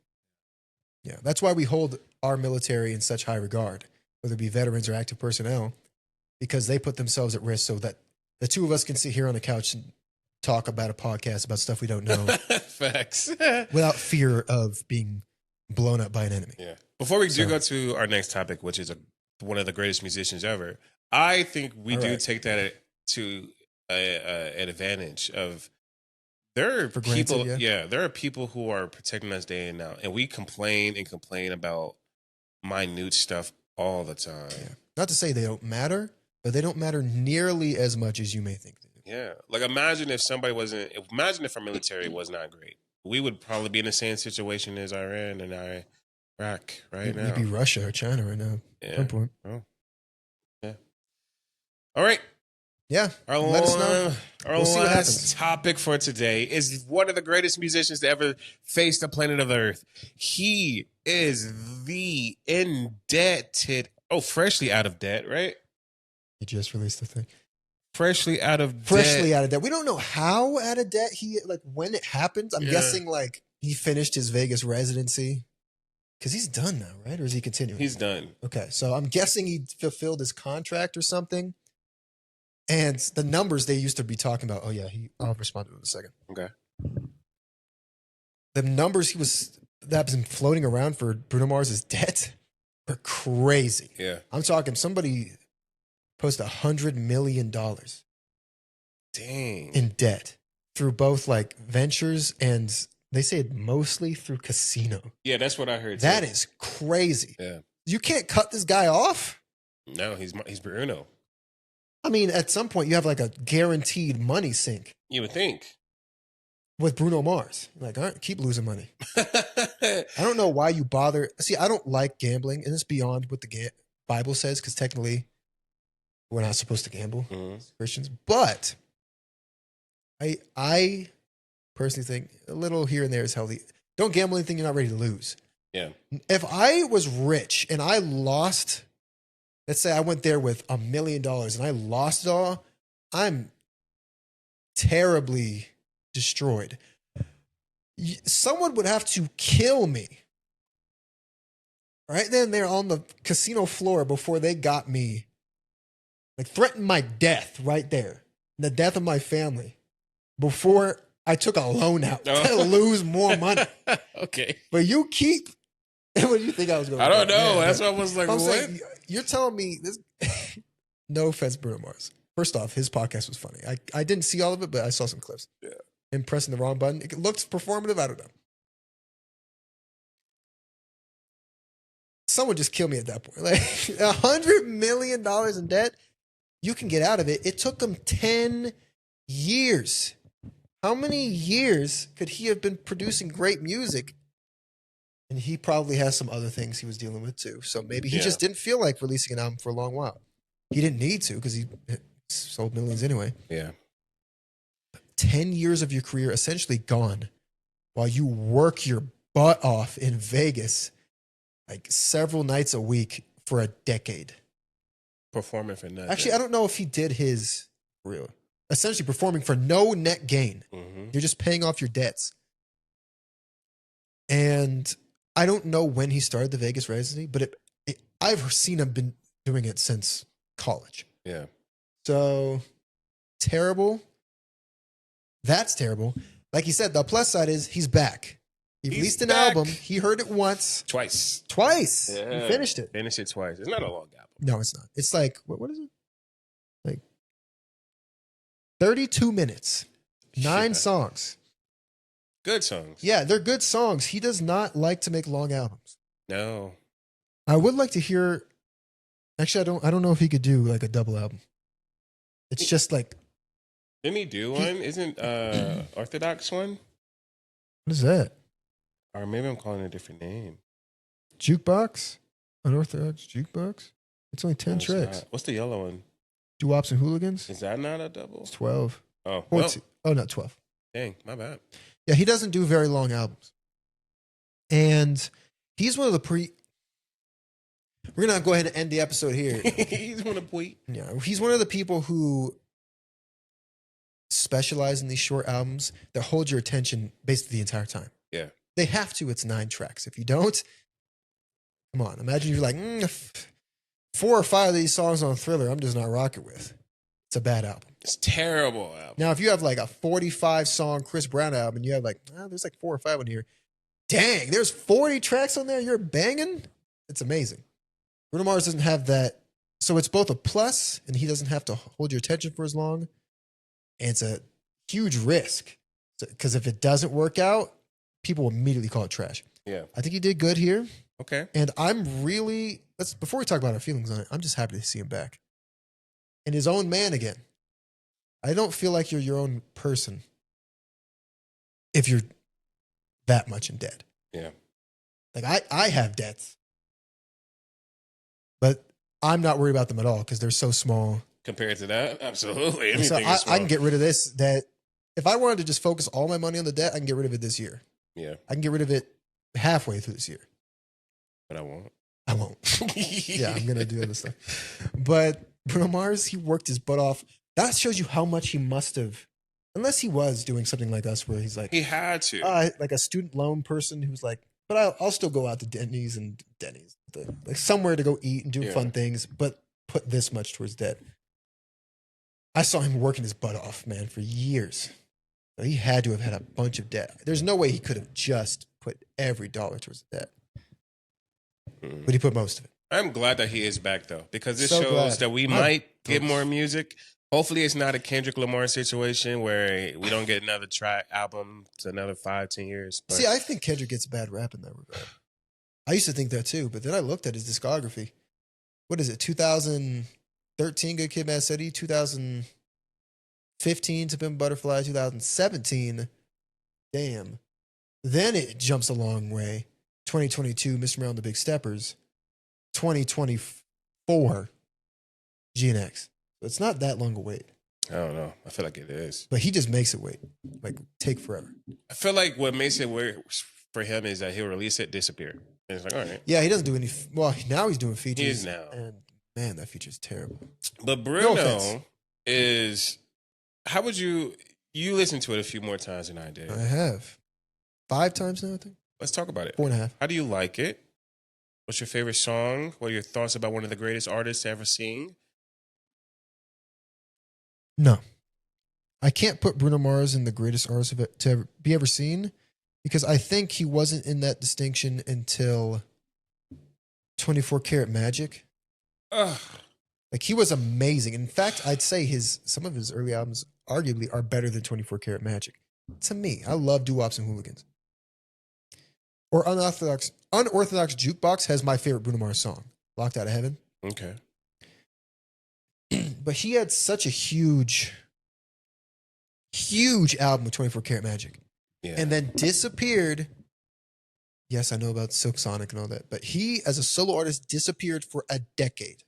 A: Yeah, that's why we hold our military in such high regard, whether it be veterans or active personnel, because they put themselves at risk so that the two of us can sit here on the couch and talk about a podcast about stuff we don't know.
B: Facts.
A: Without fear of being blown up by an enemy.
B: Yeah. Before we do go to our next topic, which is one of the greatest musicians ever, I think we take that to an advantage of there are people. There are people who are protecting us day in and out, and we complain about minute stuff all the time.
A: Yeah. Not to say they don't matter, but they don't matter nearly as much as you may think they do.
B: Yeah. Like imagine if our military was not great. We would probably be in the same situation as Iran and Iraq right now.
A: We'd be Russia or China right now.
B: Yeah.
A: Oh.
B: Yeah. All right.
A: Yeah.
B: Let us know. Our last topic for today is one of the greatest musicians to ever face the planet of Earth. He is the indebted, freshly out of debt, right?
A: He just released the thing.
B: Freshly out of debt.
A: We don't know how out of debt when it happens. I'm guessing he finished his Vegas residency because he's done now, right? Or is he continuing?
B: He's done.
A: Okay. So I'm guessing he fulfilled his contract or something. And the numbers they used to be talking about. Oh yeah. I'll respond to it in a second.
B: Okay.
A: The numbers that's been floating around for Bruno Mars' debt are crazy.
B: Yeah.
A: I'm talking somebody posted $100 million in debt through both ventures and they say mostly through casino.
B: Yeah, that's what I heard.
A: That is crazy.
B: Yeah.
A: You can't cut this guy off?
B: No, he's Bruno.
A: I mean, at some point you have a guaranteed money sink.
B: You would think.
A: With Bruno Mars. All right, keep losing money. I don't know why you bother. See, I don't like gambling, and it's beyond what the Bible says, because technically we're not supposed to gamble as Christians. But I personally think a little here and there is healthy. Don't gamble anything you're not ready to lose.
B: Yeah.
A: If I was rich and I lost, let's say I went there with $1 million and I lost it all, I'm terribly destroyed. Someone would have to kill me right then there on the casino floor before they got me. Threaten my death right there. The death of my family. Before I took a loan out to lose more money.
B: Okay.
A: But you keep... What do you think I was going to do?
B: I don't know. Yeah, that's what I was like, what?
A: Saying, you're telling me this... No offense, Bruno Mars. First off, his podcast was funny. I didn't see all of it, but I saw some clips.
B: Yeah.
A: Him pressing the wrong button. It looked performative. I don't know. Someone just killed me at that point. $100 million in debt, you can get out of it. It took him 10 years. How many years could he have been producing great music And he probably has some other things he was dealing with too. So maybe he just didn't feel like releasing an album for a long while. He didn't need to because he sold millions anyway.
B: Yeah.
A: 10 years of your career essentially gone while you work your butt off in Vegas like several nights a week for a decade.
B: Performing for nothing.
A: Actually, I don't know if he did his real. Essentially performing for no net gain.
B: Mm-hmm.
A: You're just paying off your debts. And I don't know when he started the Vegas residency, but I've seen him been doing it since college.
B: Yeah.
A: So terrible. That's terrible. Like you said, the plus side is he's back. He released an album. He heard it once.
B: Twice.
A: Yeah. He finished it.
B: Finished it twice. It's not a long album.
A: No, it's not. It's like, what is it? Like 32 minutes. 9 songs.
B: Good songs.
A: Yeah, they're good songs. He does not like to make long albums.
B: No.
A: I would like to hear. Actually, I don't know if he could do like a double album. It's just like.
B: Didn't he do one? Isn't Orthodox one?
A: What is that?
B: Or maybe I'm calling it a different name.
A: Jukebox? Unorthodox Jukebox? It's only 10 tracks.
B: What's the yellow one?
A: Doo-Wops and Hooligans?
B: Is that not a double?
A: It's 12.
B: Oh, well.
A: Oh, no, 12.
B: Dang, my bad.
A: Yeah, he doesn't do very long albums. And he's one of the We're going to go ahead and end the episode here.
B: He's one of
A: Yeah, he's one of the people who specialize in these short albums that hold your attention basically the entire time.
B: Yeah.
A: They have to. It's 9 tracks. If you don't, come on. Imagine you're like, 4 or 5 of these songs on Thriller, I'm just not rocking with. It's a bad album.
B: It's a terrible album.
A: Now, if you have like a 45-song Chris Brown album and you have like, there's like 4 or 5 on here. Dang, there's 40 tracks on there. You're banging. It's amazing. Bruno Mars doesn't have that. So it's both a plus and he doesn't have to hold your attention for as long. And it's a huge risk because if it doesn't work out, people will immediately call it trash.
B: Yeah.
A: I think he did good here.
B: Okay.
A: And I'm really, before we talk about our feelings on it, I'm just happy to see him back. And his own man again. I don't feel like you're your own person if you're that much in debt.
B: Yeah.
A: Like I have debts, but I'm not worried about them at all because they're so small.
B: Compared to that, absolutely.
A: So I can get rid of this. That if I wanted to just focus all my money on the debt, I can get rid of it this year.
B: Yeah.
A: I can get rid of it halfway through this year.
B: But I won't.
A: I won't. Yeah, I'm going to do other stuff. But Bruno Mars, he worked his butt off. That shows you how much he must have, unless he was doing something like us where he's like,
B: he had to.
A: Like a student loan person who's like, but I'll still go out to Denny's, like somewhere to go eat and do fun things, but put this much towards debt. I saw him working his butt off, man, for years. So he had to have had a bunch of debt. There's no way he could have just put every dollar towards the debt. But he put most of it.
B: I'm glad that he is back, though, because this
A: So
B: shows
A: glad.
B: that we might get more music. Hopefully, it's not a Kendrick Lamar situation where we don't get another track album to another 5-10 years. But
A: See, I think Kendrick gets a bad rap in that regard. I used to think that too, but then I looked at his discography. What is it? 2013, Good Kid, Mad City. 2015, To Pimp a Butterfly. 2017, damn. Then it jumps a long way. 2022, Mr. Mel and the Big Steppers. 2024, GNX. So it's not that long a wait.
B: I don't know. I feel like it is.
A: But he just makes it wait. Like, take forever.
B: I feel like what makes it weird for him is that he'll release it, disappear. And it's like, all right.
A: Yeah, he doesn't do any. Well, now he's doing features.
B: He is now.
A: And man, that feature's terrible.
B: But Bruno is. How would you listen to it a few more times than I did?
A: I have 5 times now, I think.
B: Let's talk about it.
A: 4.5.
B: How do you like it? What's your favorite song? What are your thoughts about one of the greatest artists ever seen?
A: No. I can't put Bruno Mars in the greatest artist to be ever seen because I think he wasn't in that distinction until 24 Karat Magic.
B: Ugh.
A: Like, he was amazing. In fact, I'd say some of his early albums arguably are better than 24 Karat Magic. To me, I love Doo-Wops and Hooligans. Or Unorthodox Jukebox has my favorite Bruno Mars song, Locked Out of Heaven.
B: Okay.
A: But he had such a huge album with 24 Karat Magic.
B: Yeah.
A: And then disappeared Yes, I know about Silk Sonic and all that, but he, as a solo artist, disappeared for a decade.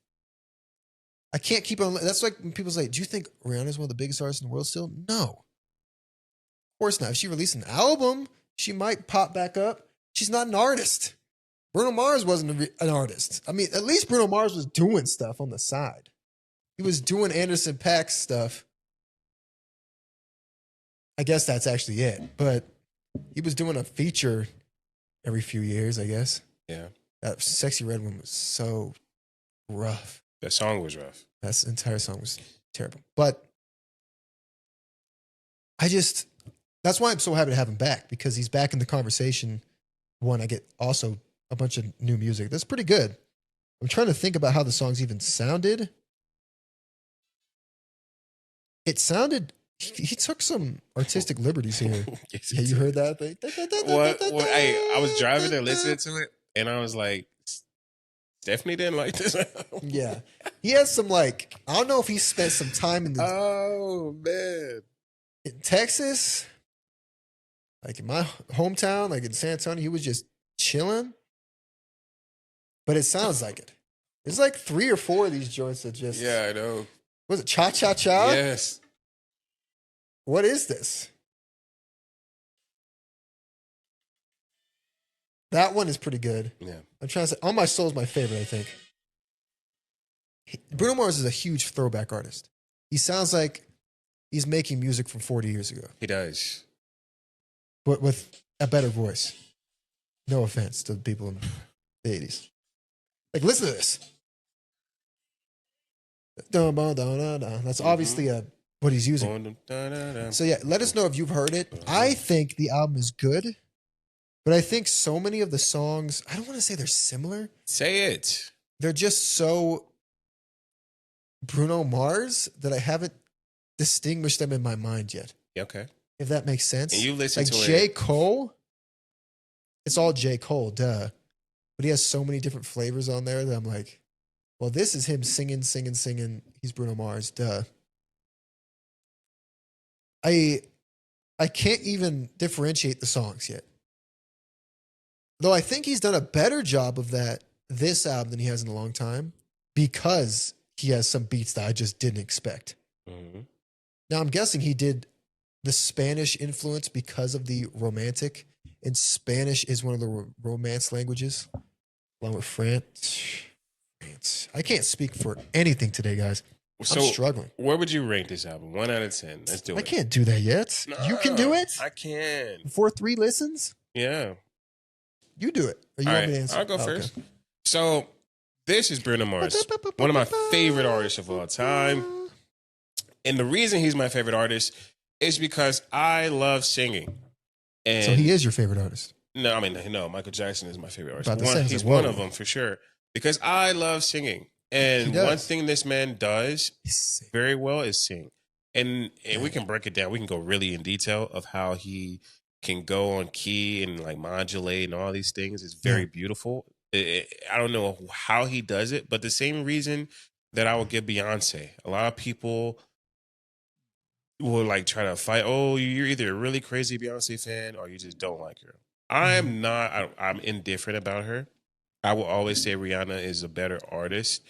A: I can't keep on. That's like when people say, "Do you think Rihanna's one of the biggest artists in the world still?" No, of course not. If she released an album, she might pop back up. She's not an artist. Bruno Mars wasn't an artist. I mean, at least Bruno Mars was doing stuff on the side. He was doing Anderson .Paak stuff. I guess that's actually it. But he was doing a feature every few years, I guess.
B: Yeah.
A: That Sexy Red One was so rough.
B: That song was rough.
A: That entire song was terrible. But that's why I'm so happy to have him back, because he's back in the conversation. One, I get also a bunch of new music. That's pretty good. I'm trying to think about how the songs even sounded. It sounded, he took some artistic liberties here.
B: Yes,
A: Yeah, you heard that thing?
B: What? Hey, I was driving and listening to it, and I was like, Stephanie didn't like this.
A: Yeah. He has some, like, I don't know if he spent some time in
B: Oh man.
A: in Texas, like in my hometown, like in San Antonio. He was just chilling. But it sounds like it. There's like 3 or 4 of these joints that just,
B: Yeah, I know.
A: was it Cha Cha Cha?
B: Yes.
A: What is this? That one is pretty good.
B: Yeah.
A: I'm trying to say, On My Soul is my favorite, I think. Bruno Mars is a huge throwback artist. He sounds like he's making music from 40 years ago,
B: He does.
A: but with a better voice. No offense to the people in the 80s. Like, listen to this. That's obviously what he's using. So yeah, let us know if you've heard it. I think the album is good, but I think so many of the songs, I don't want to say they're similar.
B: Say it.
A: They're just so Bruno Mars that I haven't distinguished them in my mind yet.
B: Okay.
A: If that makes sense.
B: And you listen
A: like
B: to
A: J.
B: it.
A: Cole, it's all J. Cole, duh. But he has so many different flavors on there that I'm like, well, this is him singing. He's Bruno Mars, duh. I can't even differentiate the songs yet. Though I think he's done a better job of that this album than he has in a long time, because he has some beats that I just didn't expect.
B: Mm-hmm.
A: Now I'm guessing he did the Spanish influence because of the romantic, and Spanish is one of the romance languages, along with France. I can't speak for anything today, guys.
B: So
A: I'm struggling.
B: Where would you rank this album? 1 out of 10. Let's do it.
A: I can't do that yet.
B: No,
A: You can do it
B: I can.
A: before 3 listens.
B: Yeah.
A: You do it. Or you
B: All
A: want me
B: right.
A: to answer?
B: I'll go
A: Oh, okay.
B: first. So this is Bruno Mars, one of my favorite artists of all time. And the reason he's my favorite artist is because I love singing. And
A: So he is your favorite artist.
B: No, I mean, no, Michael Jackson is my favorite artist.
A: About to say,
B: He's
A: whoa.
B: one of them for sure. Because I love singing. And
A: He does.
B: one thing this man does
A: He's-
B: very well is sing. And we can break it down. We can go really in detail of how he can go on key and like modulate and all these things. It's very beautiful. I don't know how he does it, but the same reason that I would give Beyonce. A lot of people will like try to fight. Oh, you're either a really crazy Beyonce fan or you just don't like her. I'm not. I'm indifferent about her. I will always say Rihanna is a better artist,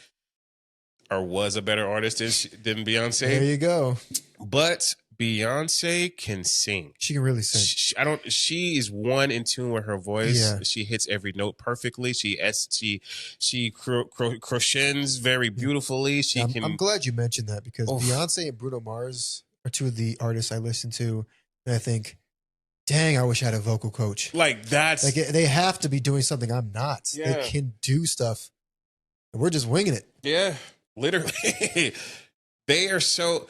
B: or was a better artist than Beyonce.
A: There you go.
B: But Beyonce can sing.
A: She can really sing.
B: She is one in tune with her voice.
A: Yeah.
B: She hits every note perfectly. She crochets very beautifully. She can.
A: I'm glad you mentioned that, because
B: Oof.
A: Beyonce and Bruno Mars are 2 of the artists I listen to, and I think, dang, I wish I had a vocal coach.
B: Like that's
A: Like, they have to be doing something I'm not.
B: Yeah.
A: They can do stuff, and we're just winging it.
B: yeah, literally. They are so.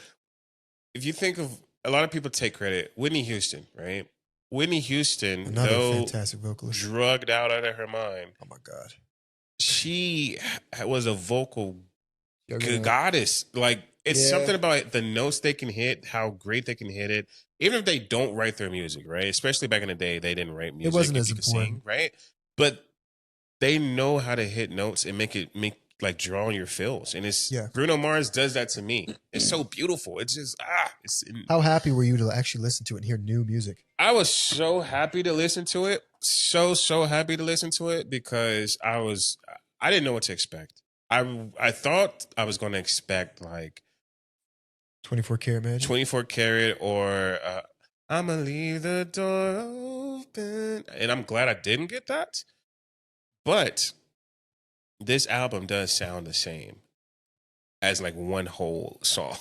B: If you think of a lot of people take credit, Whitney Houston, right? Whitney Houston,
A: Another
B: though
A: fantastic vocalist.
B: drugged out of her mind,
A: Oh my god.
B: she was a vocal
A: Juggernaut.
B: goddess. Like it's
A: Yeah.
B: something about the notes they can hit, how great they can hit it. Even if they don't write their music, right? Especially back in the day, they didn't write music.
A: wasn't
B: if
A: as
B: you could
A: important.
B: sing, right? But they know how to hit notes and make like draw on your feels. And it's
A: Yeah.
B: Bruno Mars does that to me. It's so beautiful. It's just
A: How happy were you to actually listen to it and hear new music?
B: I was so happy to listen to it. so happy to listen to it because I didn't know what to expect. I thought I was going to expect like
A: 24 karat magic.
B: 24 karat or I'ma leave the door open, and I'm glad I didn't get that. But this album does sound the same as like one whole song.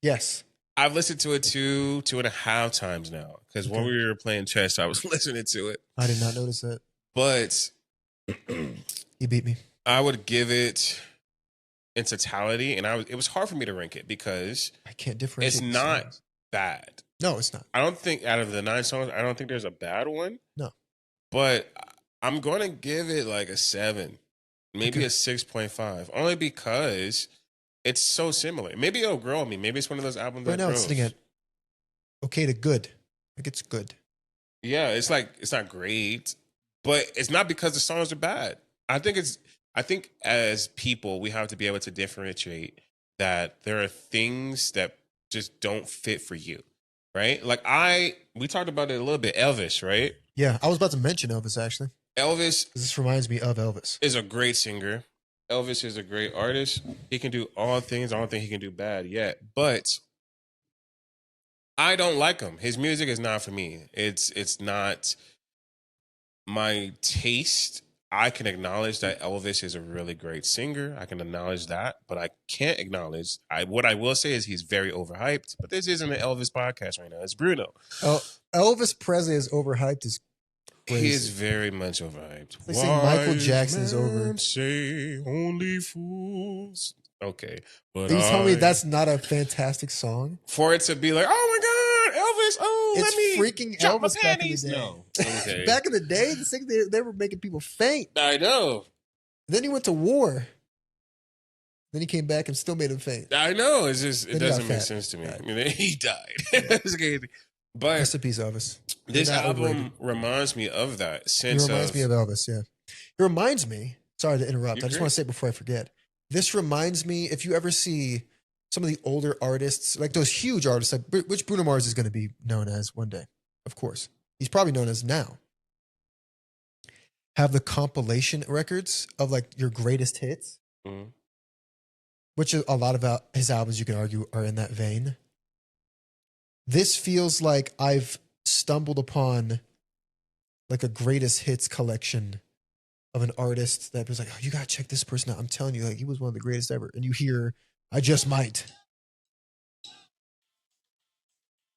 A: Yes.
B: I've listened to it two and a half times now because when we were playing chess, I was listening to it.
A: I did not notice that.
B: But
A: you beat me.
B: I would give it in totality, and it was hard for me to rank it because
A: I can't differentiate.
B: It's not bad.
A: No, it's not.
B: I don't think out of the 9 songs, I don't think there's a bad one.
A: No.
B: But I'm going to give it like a 7, maybe a 6.5, only because it's so similar. Maybe it'll grow on me. Maybe it's one of those albums that grows. Right now it's sitting at
A: okay to good. Like it's good.
B: Yeah, it's like it's not great, but it's not because the songs are bad. I think as people, we have to be able to differentiate that there are things that just don't fit for you, right? Like we talked about it a little bit. Elvis, right?
A: Yeah, I was about to mention Elvis actually.
B: Elvis,
A: this reminds me of Elvis.
B: Is a great singer. Elvis is a great artist. He can do all things. I don't think he can do bad yet, but I don't like him. His music is not for me. It's not my taste. I can acknowledge that Elvis is a really great singer. I can acknowledge that, but I can't acknowledge. What I will say is he's very overhyped. But this isn't an Elvis podcast right now. It's Bruno.
A: Oh, Elvis Presley is overhyped.
B: He is very much overhyped.
A: They say Michael Jackson is over.
B: Say only fools. Okay,
A: but you tell me that's not a fantastic song
B: for it to be like, oh my God, Elvis! Oh,
A: it's
B: let me
A: freaking
B: drop
A: Elvis
B: my
A: back in the
B: panties.
A: day.
B: No, okay.
A: Back in the day, they were making people faint.
B: I know.
A: Then he went to war. Then he came back and still made him faint.
B: I know. It's just it doesn't make sense to me. I mean, he died. It's crazy. But
A: rest in peace, Elvis.
B: This album reminds me of that sense.
A: It reminds me of Elvis. Yeah, it reminds me. Sorry to interrupt. I just want to say it before I forget. This reminds me, if you ever see some of the older artists, like those huge artists, like which Bruno Mars is going to be known as one day, of course. He's probably known as now. Have the compilation records of like your greatest hits, which a lot of his albums, you can argue, are in that vein. This feels like I've stumbled upon like a greatest hits collection of an artist that was like, oh, you got to check this person out. I'm telling you, like, he was one of the greatest ever. And you hear, I just might.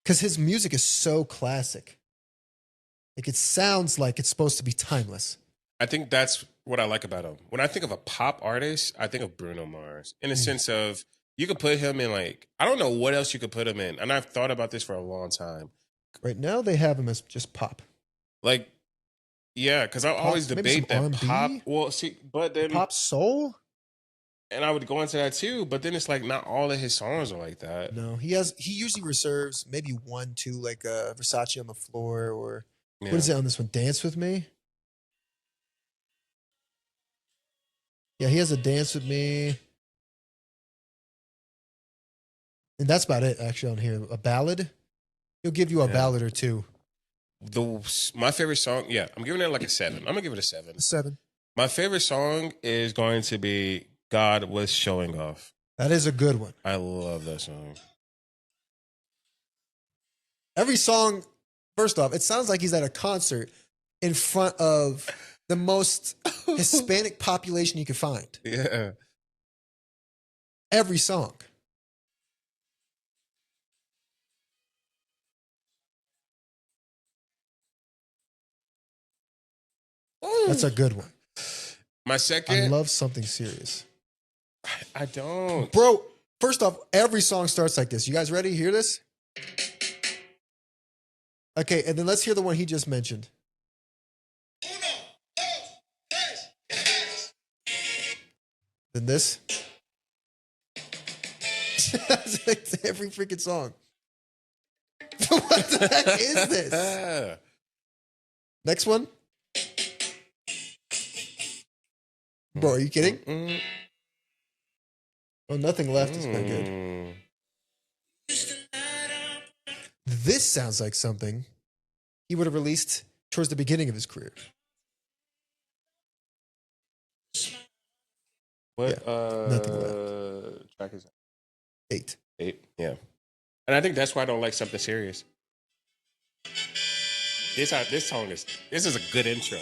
A: Because his music is so classic. Like, it sounds like it's supposed to be timeless.
B: I think that's what I like about him. When I think of a pop artist, I think of Bruno Mars in a sense of you could put him in like, I don't know what else you could put him in. And I've thought about this for a long time.
A: Right now they have him as just pop.
B: Like, yeah, because I always debate that R&B? Pop. Well, see, but then
A: pop soul,
B: and I would go into that too. But then it's like not all of his songs are like that.
A: No, he usually reserves maybe 1, 2, like Versace on the Floor, or what is it on this one? Dance with Me. Yeah, he has a Dance with Me, and that's about it. Actually, on here, a ballad. He'll give you a ballad or two.
B: My favorite song, I'm giving it like a 7. I'm gonna give it a 7.
A: 7.
B: My favorite song is going to be "God Was Showing Off."
A: That is a good one.
B: I love that song.
A: Every song, first off, it sounds like he's at a concert in front of the most Hispanic population you could find.
B: Yeah.
A: Every song. That's a good one.
B: My second.
A: I love Something Serious.
B: I don't.
A: Bro, first off, every song starts like this. You guys ready? Hear this? Okay, and then let's hear the one he just mentioned. Then this. That's like every freaking song. What the heck is this? Next one. Bro, are you kidding? Oh, Nothing Left is quite good. This sounds like something he would have released towards the beginning of his career.
B: What
A: nothing left.
B: track is that?
A: 8.
B: 8, yeah. And I think that's why I don't like Something Serious. This is a good intro.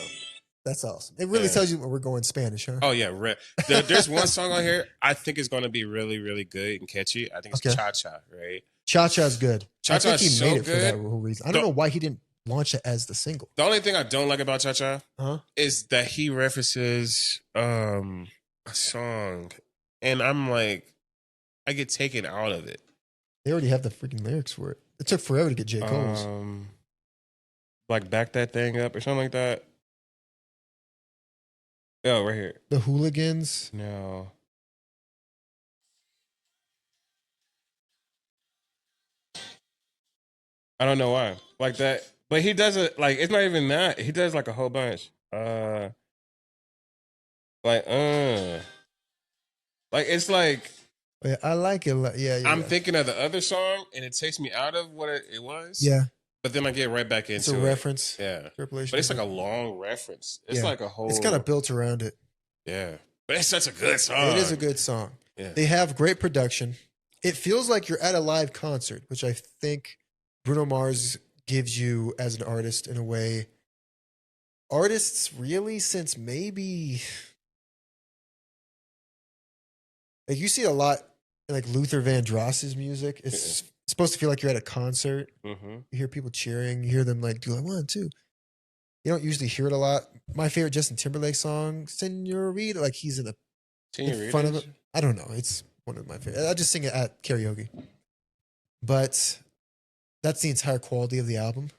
A: That's awesome. It really tells you when we're going Spanish, huh?
B: Oh yeah, there's one song on here I think is going to be really, really good and catchy. I think it's Cha Cha, right?
A: Cha Cha's good.
B: Cha Cha is so good.
A: For that whole reason. I don't know why he didn't launch it as the single.
B: The only thing I don't like about Cha Cha is that he references a song, and I'm like, I get taken out of it.
A: They already have the freaking lyrics for it. It took forever to get J. Cole's.
B: Like back that thing up or something like that. Oh, right here.
A: The Hooligans.
B: No. I don't know why. Like that. But he does it like it's not even that. He does like a whole bunch. Like it's like
A: Yeah, I like it. Yeah.
B: I'm thinking of the other song and it takes me out of what it was.
A: Yeah.
B: But then I get right back into
A: it's a reference.
B: Yeah. But it's like a long reference. It's like a whole.
A: It's kind of built around it.
B: Yeah. But it's such a good song.
A: It is a good song.
B: Yeah.
A: They have great production. It feels like you're at a live concert, which I think Bruno Mars gives you as an artist in a way. Artists really, since maybe like you see a lot in like Luther Vandross's music. It's supposed to feel like you're at a concert.
B: Mm-hmm.
A: You hear people cheering. You hear them like do like 1, 2. You don't usually hear it a lot. My favorite Justin Timberlake song, Senorita, like he's in front of it. I don't know. It's one of my favorite. I just sing it at karaoke. But that's the entire quality of the album.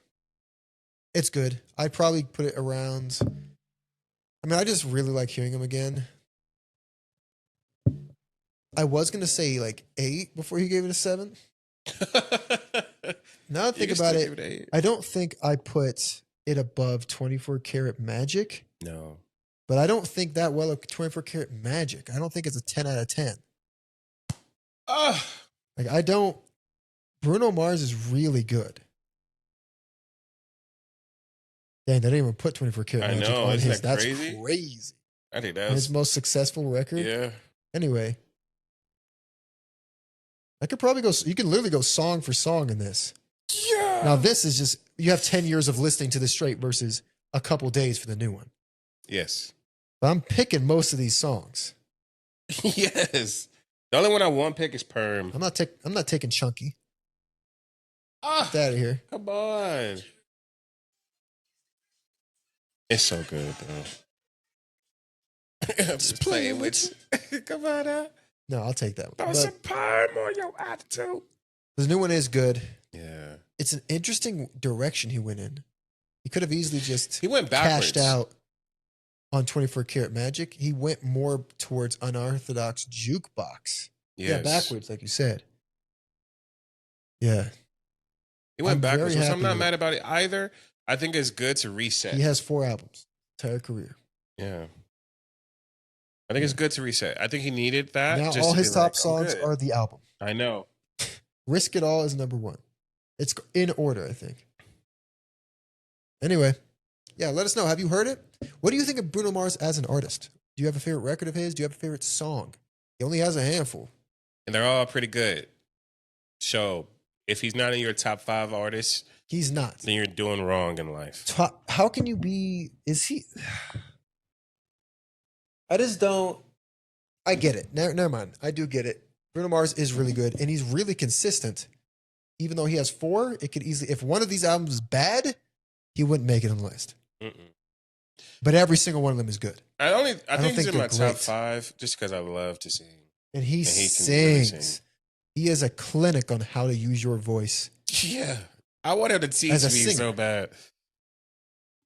A: It's good. I'd probably put it around. I mean, I just really like hearing him again. I was going to say like 8 before he gave it a 7. Now I think about it, I don't think I put it above 24 Karat Magic.
B: No.
A: But I don't think that well of 24 Karat Magic. I don't think it's a 10 out of 10. Like I don't. Bruno Mars is really good. Dang, they didn't even put 24 Karat Magic on his. That's crazy.
B: I think that's
A: his most successful record.
B: Yeah.
A: Anyway, I could probably go. You can literally go song for song in this.
B: Yeah.
A: Now this is just you have 10 years of listening to this straight versus a couple days for the new one.
B: Yes.
A: But I'm picking most of these songs.
B: Yes. The only one I won't pick is Perm.
A: I'm not taking Chunky.
B: Get
A: out of here.
B: Come on. It's so good, though. I'm just playing with you. Come on now.
A: No, I'll take that one.
B: Throw some Perm on your attitude.
A: The new one is good.
B: Yeah.
A: It's an interesting direction he went in. He could have easily
B: he went backwards.
A: Cashed out on 24 Karat Magic. He went more towards unorthodox jukebox.
B: Yes.
A: Yeah, backwards, like you said. Yeah.
B: He went backwards, so I'm not mad about it either. I think it's good to reset.
A: He has 4 albums, entire career.
B: Yeah. I think it's good to reset. I think he needed that.
A: Now all his top songs are the album.
B: I know.
A: Risk It All is number 1. It's in order, I think. Anyway, yeah, let us know. Have you heard it? What do you think of Bruno Mars as an artist? Do you have a favorite record of his? Do you have a favorite song? He only has a handful.
B: And they're all pretty good. So if he's not in your top 5 artists,
A: he's not.
B: Then you're doing wrong in life.
A: How can you be? Is he? I just don't. I get it. Never mind. I do get it. Bruno Mars is really good, and he's really consistent. Even though he has 4, it could easily. If one of these albums is bad, he wouldn't make it on the list. But every single one of them is good.
B: I think he's in my top 5 just because I love to sing.
A: And he sings. Really sing. He is a clinic on how to use your voice.
B: Yeah. I want him to teach me so bad.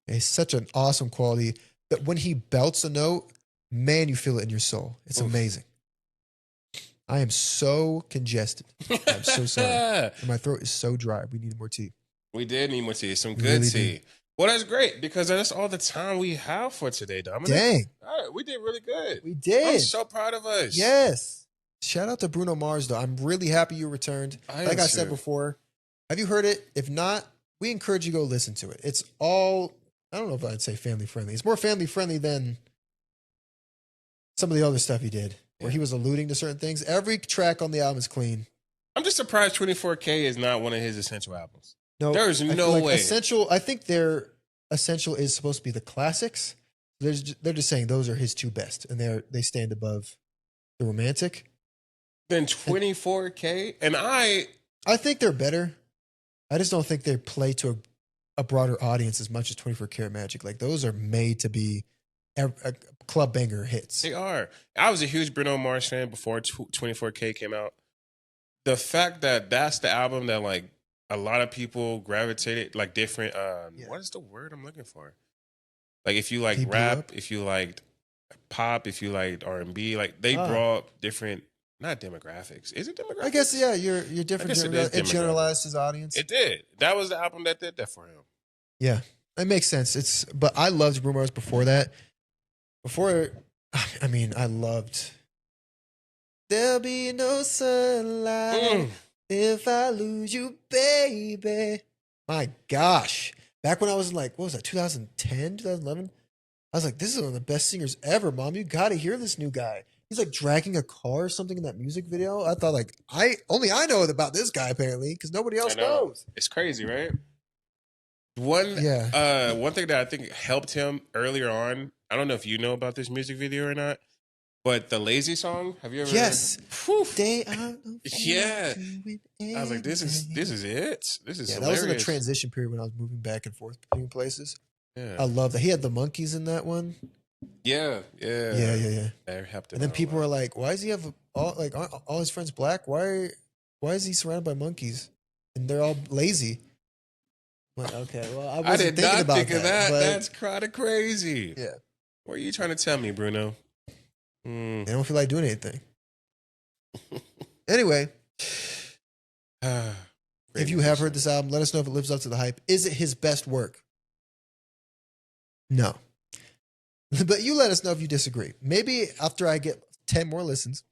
A: It's such an awesome quality that when he belts a note, man, you feel it in your soul. It's amazing. I am so congested. I'm so sorry. And my throat is so dry. We need more tea.
B: We did need more tea. Some good tea. Well, that's great because that's all the time we have for today, Dominic.
A: Dang.
B: All right, we did really good.
A: We did.
B: I'm so proud of us.
A: Yes. Shout out to Bruno Mars, though. I'm really happy you returned. Like I said before, have you heard it? If not, we encourage you to go listen to it. It's all I don't know if I'd say family friendly. It's more family friendly than some of the other stuff he did, where he was alluding to certain things. Every track on the album is clean.
B: I'm just surprised 24K is not one of his essential albums.
A: No,
B: there's no
A: like
B: way.
A: Essential. I think their essential is supposed to be the classics. They're just saying those are his two best, and they stand above the romantic.
B: Then 24K, and I
A: think they're better. I just don't think they play to a broader audience as much as 24 Karat Magic. Like those are made to be a club banger hits.
B: They are. I was a huge Bruno Mars fan before 24K came out. The fact that that's the album that like a lot of people gravitated, like different. What is the word I'm looking for? Like if you like rap, if you liked pop, if you liked R&B, like they brought different, not demographics. Is it demographics?
A: I guess you're different. It generalized his audience.
B: It did. That was the album that did that for him.
A: Yeah, it makes sense. But I loved Bruno Mars before that. I loved. There'll be no sunlight if I lose you, baby. My gosh. Back when I was in like, what was that, 2010, 2011? I was like, this is one of the best singers ever, Mom. You got to hear this new guy. He's like dragging a car or something in that music video. I thought like, I know about this guy apparently because nobody else knows.
B: It's crazy, right? One thing that I think helped him earlier on, I don't know if you know about this music video or not, but the Lazy song, have you ever heard? Yeah. I was like, this is it. This is hilarious.
A: That was in the transition period when I was moving back and forth between places. Yeah. I love that. He had the monkeys in that one.
B: Yeah.
A: That helped him. And then people were like, why does he have all his friends black? Why is he surrounded by monkeys? And they're all lazy. I'm like, okay, well, I did not think of that.
B: That's kind of crazy.
A: Yeah.
B: What are you trying to tell me, Bruno?
A: They don't feel like doing anything. Anyway, if you have heard this album, let us know if it lives up to the hype. Is it his best work? No. But you let us know if you disagree. Maybe after I get 10 more listens.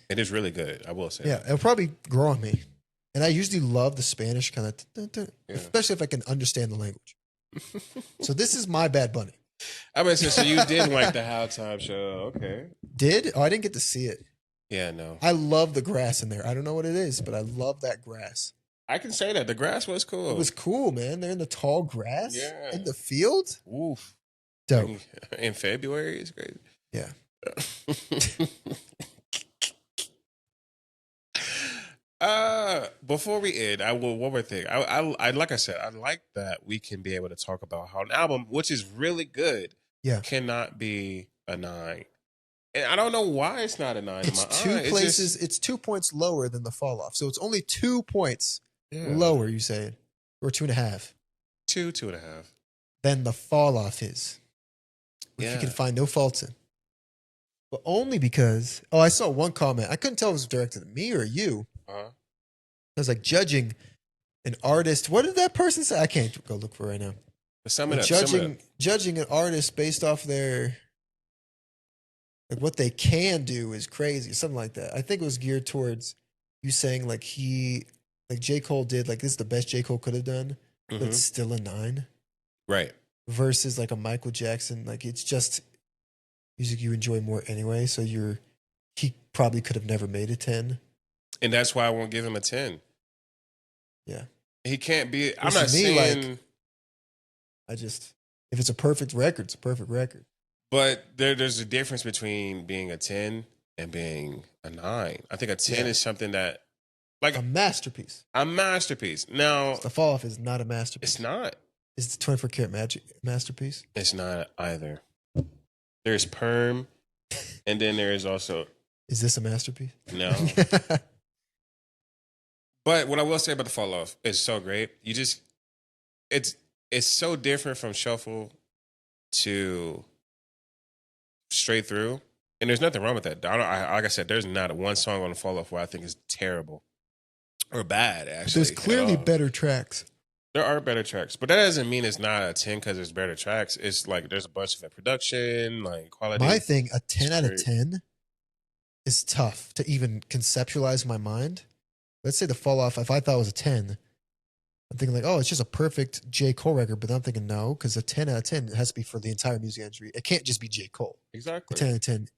B: It is really good, I will say.
A: Yeah, it'll probably grow on me. And I usually love the Spanish kind of, especially if I can understand the language. So this is my Bad Bunny.
B: I mean, so you did like the Halftime Show, okay?
A: Did? Oh, I didn't get to see it.
B: Yeah, no.
A: I love the grass in there. I don't know what it is, but I love that grass.
B: I can say that the grass was cool.
A: It was cool, man. They're in the tall grass in the field.
B: Oof.
A: Dope.
B: In February, it's crazy.
A: Yeah.
B: Before we end, one more thing. I like I said, I like that we can be able to talk about how an album, which is really good, cannot be a 9. And I don't know why it's not a 9.
A: It's 2 points lower than the fall off. So it's only 2 points lower, you said, or 2.5.
B: 2.5.
A: Then the fall off is, which you can find no faults in. But only because, I saw one comment. I couldn't tell if it was directed at me or you. I was like judging an artist. What did that person say? I can't go look for it right now. Judging an artist based off their, like what they can do is crazy. Something like that. I think it was geared towards you saying like J. Cole did, like this is the best J. Cole could have done, but it's still a 9.
B: Right.
A: Versus like a Michael Jackson, like it's just music you enjoy more anyway. So he probably could have never made a 10. And
B: that's why I won't give him a 10.
A: Yeah.
B: He can't be. I'm not saying.
A: Like, if it's a perfect record, it's a perfect record.
B: But there's a difference between being a 10 and being a 9. I think a 10 is something that, like
A: a masterpiece.
B: A masterpiece. Now,
A: the fall off is not a masterpiece.
B: It's not.
A: Is the 24 Karat Magic masterpiece?
B: It's not either. There's Perm, and then there is also.
A: Is this a masterpiece?
B: No. But what I will say about the fall off is so great. It's so different from shuffle to straight through, and there's nothing wrong with that. Like I said, there's not one song on the fall off where I think is terrible or bad. Actually,
A: there's clearly better tracks.
B: There are better tracks, but that doesn't mean it's not a 10 because there's better tracks. It's like there's a bunch of production, like quality.
A: My thing, a 10 out of 10 is tough to even conceptualize in my mind. Let's say the fall off, if I thought it was a 10, I'm thinking like, oh, it's just a perfect J. Cole record, but I'm thinking no, because a 10 out of 10 has to be for the entire music industry. It can't just be J. Cole.
B: Exactly.
A: A 10 out of 10.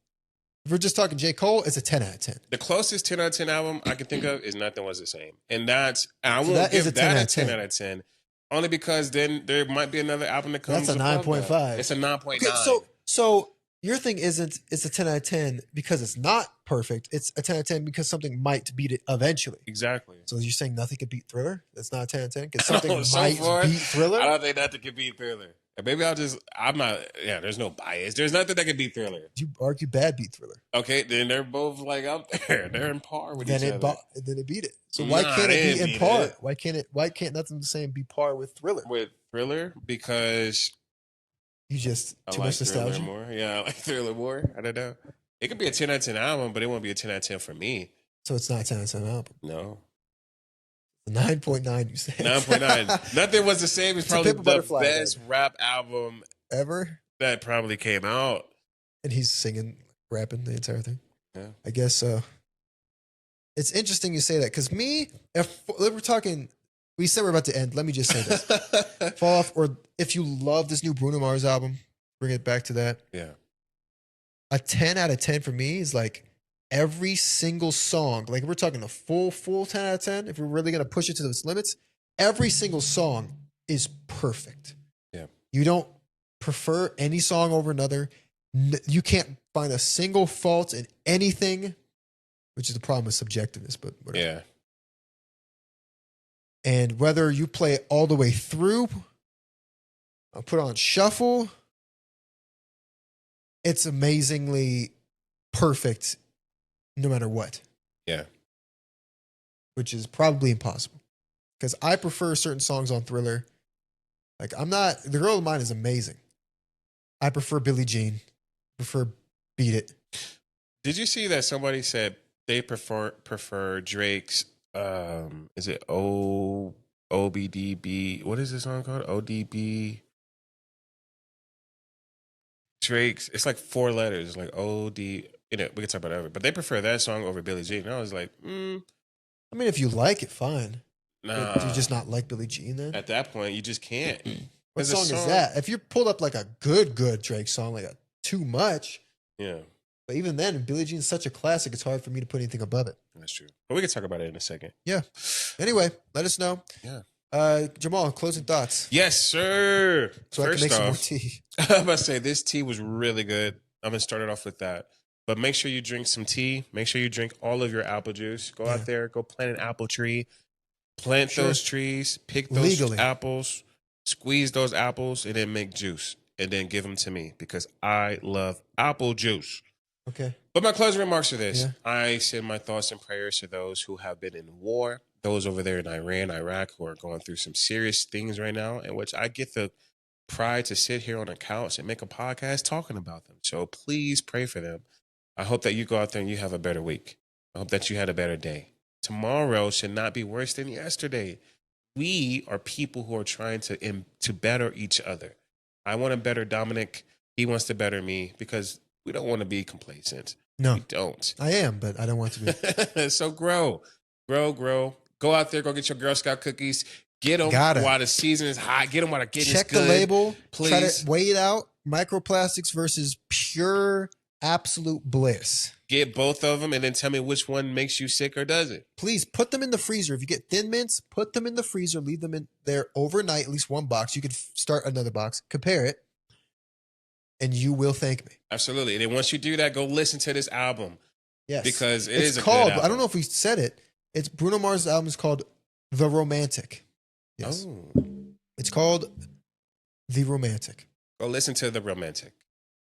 A: If we're just talking J. Cole, it's a 10 out of 10.
B: The closest 10 out of 10 album I can think of is Nothing Was the Same. And I
A: So
B: won't
A: that is
B: give
A: a 10
B: that
A: out
B: a
A: of
B: 10
A: 10.
B: out of 10. Only because then there might be another album that comes
A: That's a
B: above
A: 9.5.
B: that. It's a 9.9.
A: Okay, so your thing isn't it's a 10 out of 10 because it's not perfect. It's a 10 out of 10 because something might beat it eventually.
B: Exactly.
A: So you're saying nothing could beat Thriller? That's not a 10 out of 10 because something
B: So
A: might
B: far,
A: beat Thriller?
B: I don't think nothing can beat Thriller. And maybe I'm not, there's no bias. There's nothing that can beat Thriller.
A: You argue bad beat Thriller.
B: Okay, then they're both like up there. They're in par with each other.
A: Then it beat it. So why can't it be in par? Why can't Nothing the Same be par with Thriller?
B: With Thriller? Because
A: you just
B: I
A: too
B: like
A: much nostalgia.
B: Thriller more. Yeah, I like Thriller more. I don't know. It could be a 10 out of 10 album, but it won't be a 10 out of 10 for me.
A: So it's not a 10 out of 10 album.
B: No.
A: 9.9, you said.
B: 9.9. Nothing Was the Same. It's probably the best rap album
A: ever
B: that probably came out.
A: And he's singing, rapping the entire thing.
B: Yeah.
A: I guess it's interesting you say that because if we're talking, we said we're about to end. Let me just say this. Fall off, or if you love this new Bruno Mars album, bring it back to that.
B: Yeah.
A: A 10 out of 10 for me is like every single song. Like we're talking a full 10 out of 10. If we're really going to push it to its limits, every single song is perfect.
B: Yeah.
A: You don't prefer any song over another. You can't find a single fault in anything, which is the problem with subjectiveness, but whatever.
B: Yeah.
A: And whether you play it all the way through, put on shuffle, it's amazingly perfect no matter what.
B: Yeah.
A: Which is probably impossible. Because I prefer certain songs on Thriller. Like The Girl of Mine is amazing. I prefer Billie Jean. Prefer Beat It.
B: Did you see that somebody said they prefer Drake's is it OBDB? What is this song called? ODB Drake's. It's like 4 letters, like OD. We can talk about it, but they prefer that song over Billie Jean. And I was like,
A: I mean, if you like it, fine.
B: Nah.
A: But do you just not like Billie Jean then?
B: At that point, you just can't.
A: What song is that? If you pulled up like a good Drake song, like a Too Much.
B: Yeah.
A: But even then, Billie Jean's such a classic, it's hard for me to put anything above it.
B: That's true. But we can talk about it in a second.
A: Yeah. Anyway, let us know.
B: Yeah.
A: Jamal, closing thoughts.
B: Yes, sir.
A: So
B: First
A: I can make
B: off,
A: some more tea.
B: I'm about to say this tea was really good. I'm going to start it off with that. But make sure you drink some tea. Make sure you drink all of your apple juice. Go out there, go plant an apple tree. Plant those trees, pick those apples, squeeze those apples, and then make juice. And then give them to me because I love apple juice.
A: Okay.
B: But my closing remarks are this. Yeah. I send my thoughts and prayers to those who have been in war, those over there in Iran, Iraq, who are going through some serious things right now, in which I get the pride to sit here on a couch and make a podcast talking about them. So please pray for them. I hope that you go out there and you have a better week. I hope that you had a better day. Tomorrow should not be worse than yesterday. We are people who are trying to better each other. I want to better Dominic. He wants to better me because we don't want to be complacent.
A: No.
B: We don't.
A: I am, but I don't want to be.
B: So grow. Go out there. Go get your Girl Scout cookies. Get them while the season is hot. Get them while the getting is good.
A: Check the label.
B: Please.
A: Try to weigh it out. Microplastics versus pure absolute bliss.
B: Get both of them and then tell me which one makes you sick or doesn't.
A: Please put them in the freezer. If you get Thin Mints, put them in the freezer. Leave them in there overnight, at least one box. You could start another box. Compare it. And you will thank me.
B: Absolutely. And then once you do that, go listen to this album.
A: Yes.
B: Because it's
A: called,
B: good album.
A: I don't know if we said it. It's Bruno Mars' album is called The Romantic. Yes.
B: Oh.
A: It's called The Romantic.
B: Go listen to The Romantic.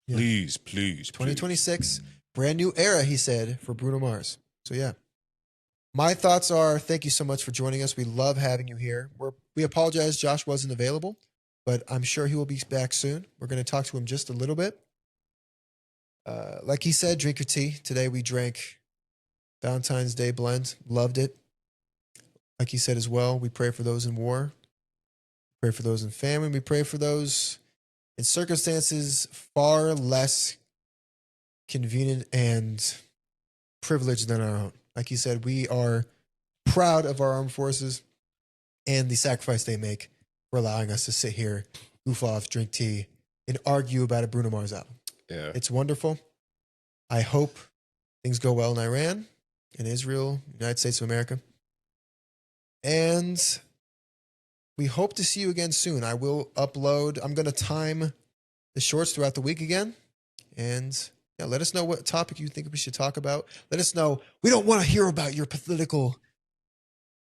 B: Yeah. Please.
A: 2026. Brand new era, he said, for Bruno Mars. So yeah. My thoughts are, thank you so much for joining us. We love having you here. We apologize Josh wasn't available, but I'm sure he will be back soon. We're going to talk to him just a little bit. Like he said, drink your tea. Today we drank Valentine's Day blend. Loved it. Like he said as well, we pray for those in war. Pray for those in famine. We pray for those in circumstances far less convenient and privileged than our own. Like he said, we are proud of our armed forces. and the sacrifice they make for allowing us to sit here, goof off, drink tea, and argue about a Bruno Mars album.
B: Yeah.
A: It's wonderful. I hope things go well in Iran, in Israel, United States of America. And we hope to see you again soon. I will upload. I'm going to time the shorts throughout the week again. And yeah, let us know what topic you think we should talk about. Let us know. We don't want to hear about your political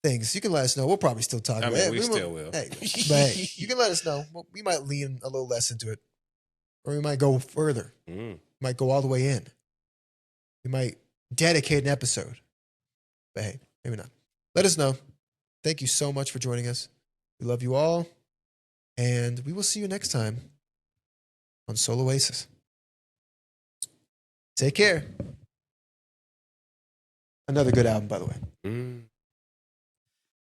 A: things. You can let us know. We'll probably still talk about it.
B: We still will.
A: Hey, but hey, you can let us know. We might lean a little less into it. Or we might go further. We might go all the way in. We might dedicate an episode. But hey, maybe not. Let us know. Thank you so much for joining us. We love you all. And we will see you next time on Soul Oasis. Take care. Another good album, by the way.